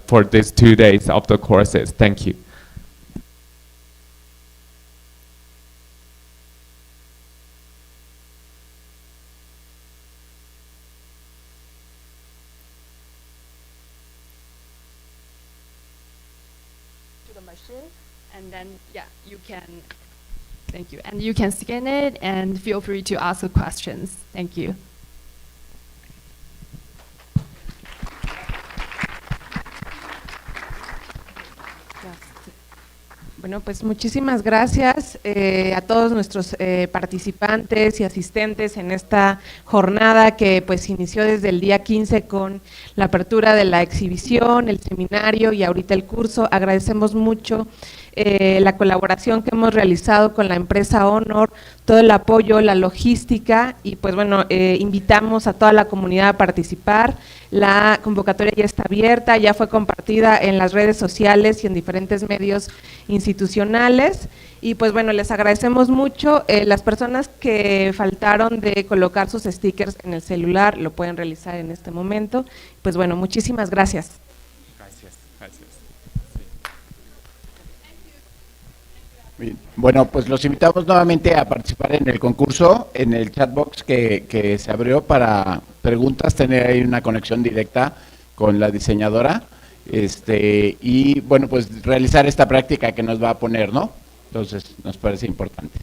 for these 2 days of the courses. Thank you. To the machine, and then yeah, you can. Thank you. And you can scan it and feel free to ask the questions. Thank you. Bueno, pues muchísimas gracias a todos nuestros participantes y asistentes en esta jornada que pues inició desde el día 15 con la apertura de la exhibición, el seminario y ahorita el curso. Agradecemos mucho la colaboración que hemos realizado con la empresa Honor, todo el apoyo, la logística y pues bueno, invitamos a toda la comunidad a participar. La convocatoria ya está abierta, ya fue compartida en las redes sociales y en diferentes medios institucionales y pues bueno, les agradecemos mucho. Las personas que faltaron de colocar sus stickers en el celular lo pueden realizar en este momento. Pues bueno, muchísimas gracias. Gracias. Bien. Bueno, pues los invitamos nuevamente a participar en el concurso, en el chat box que se abrió para preguntas, tener ahí una conexión directa con la diseñadora, y bueno, pues realizar esta práctica que nos va a poner, ¿no? Entonces, nos parece importante.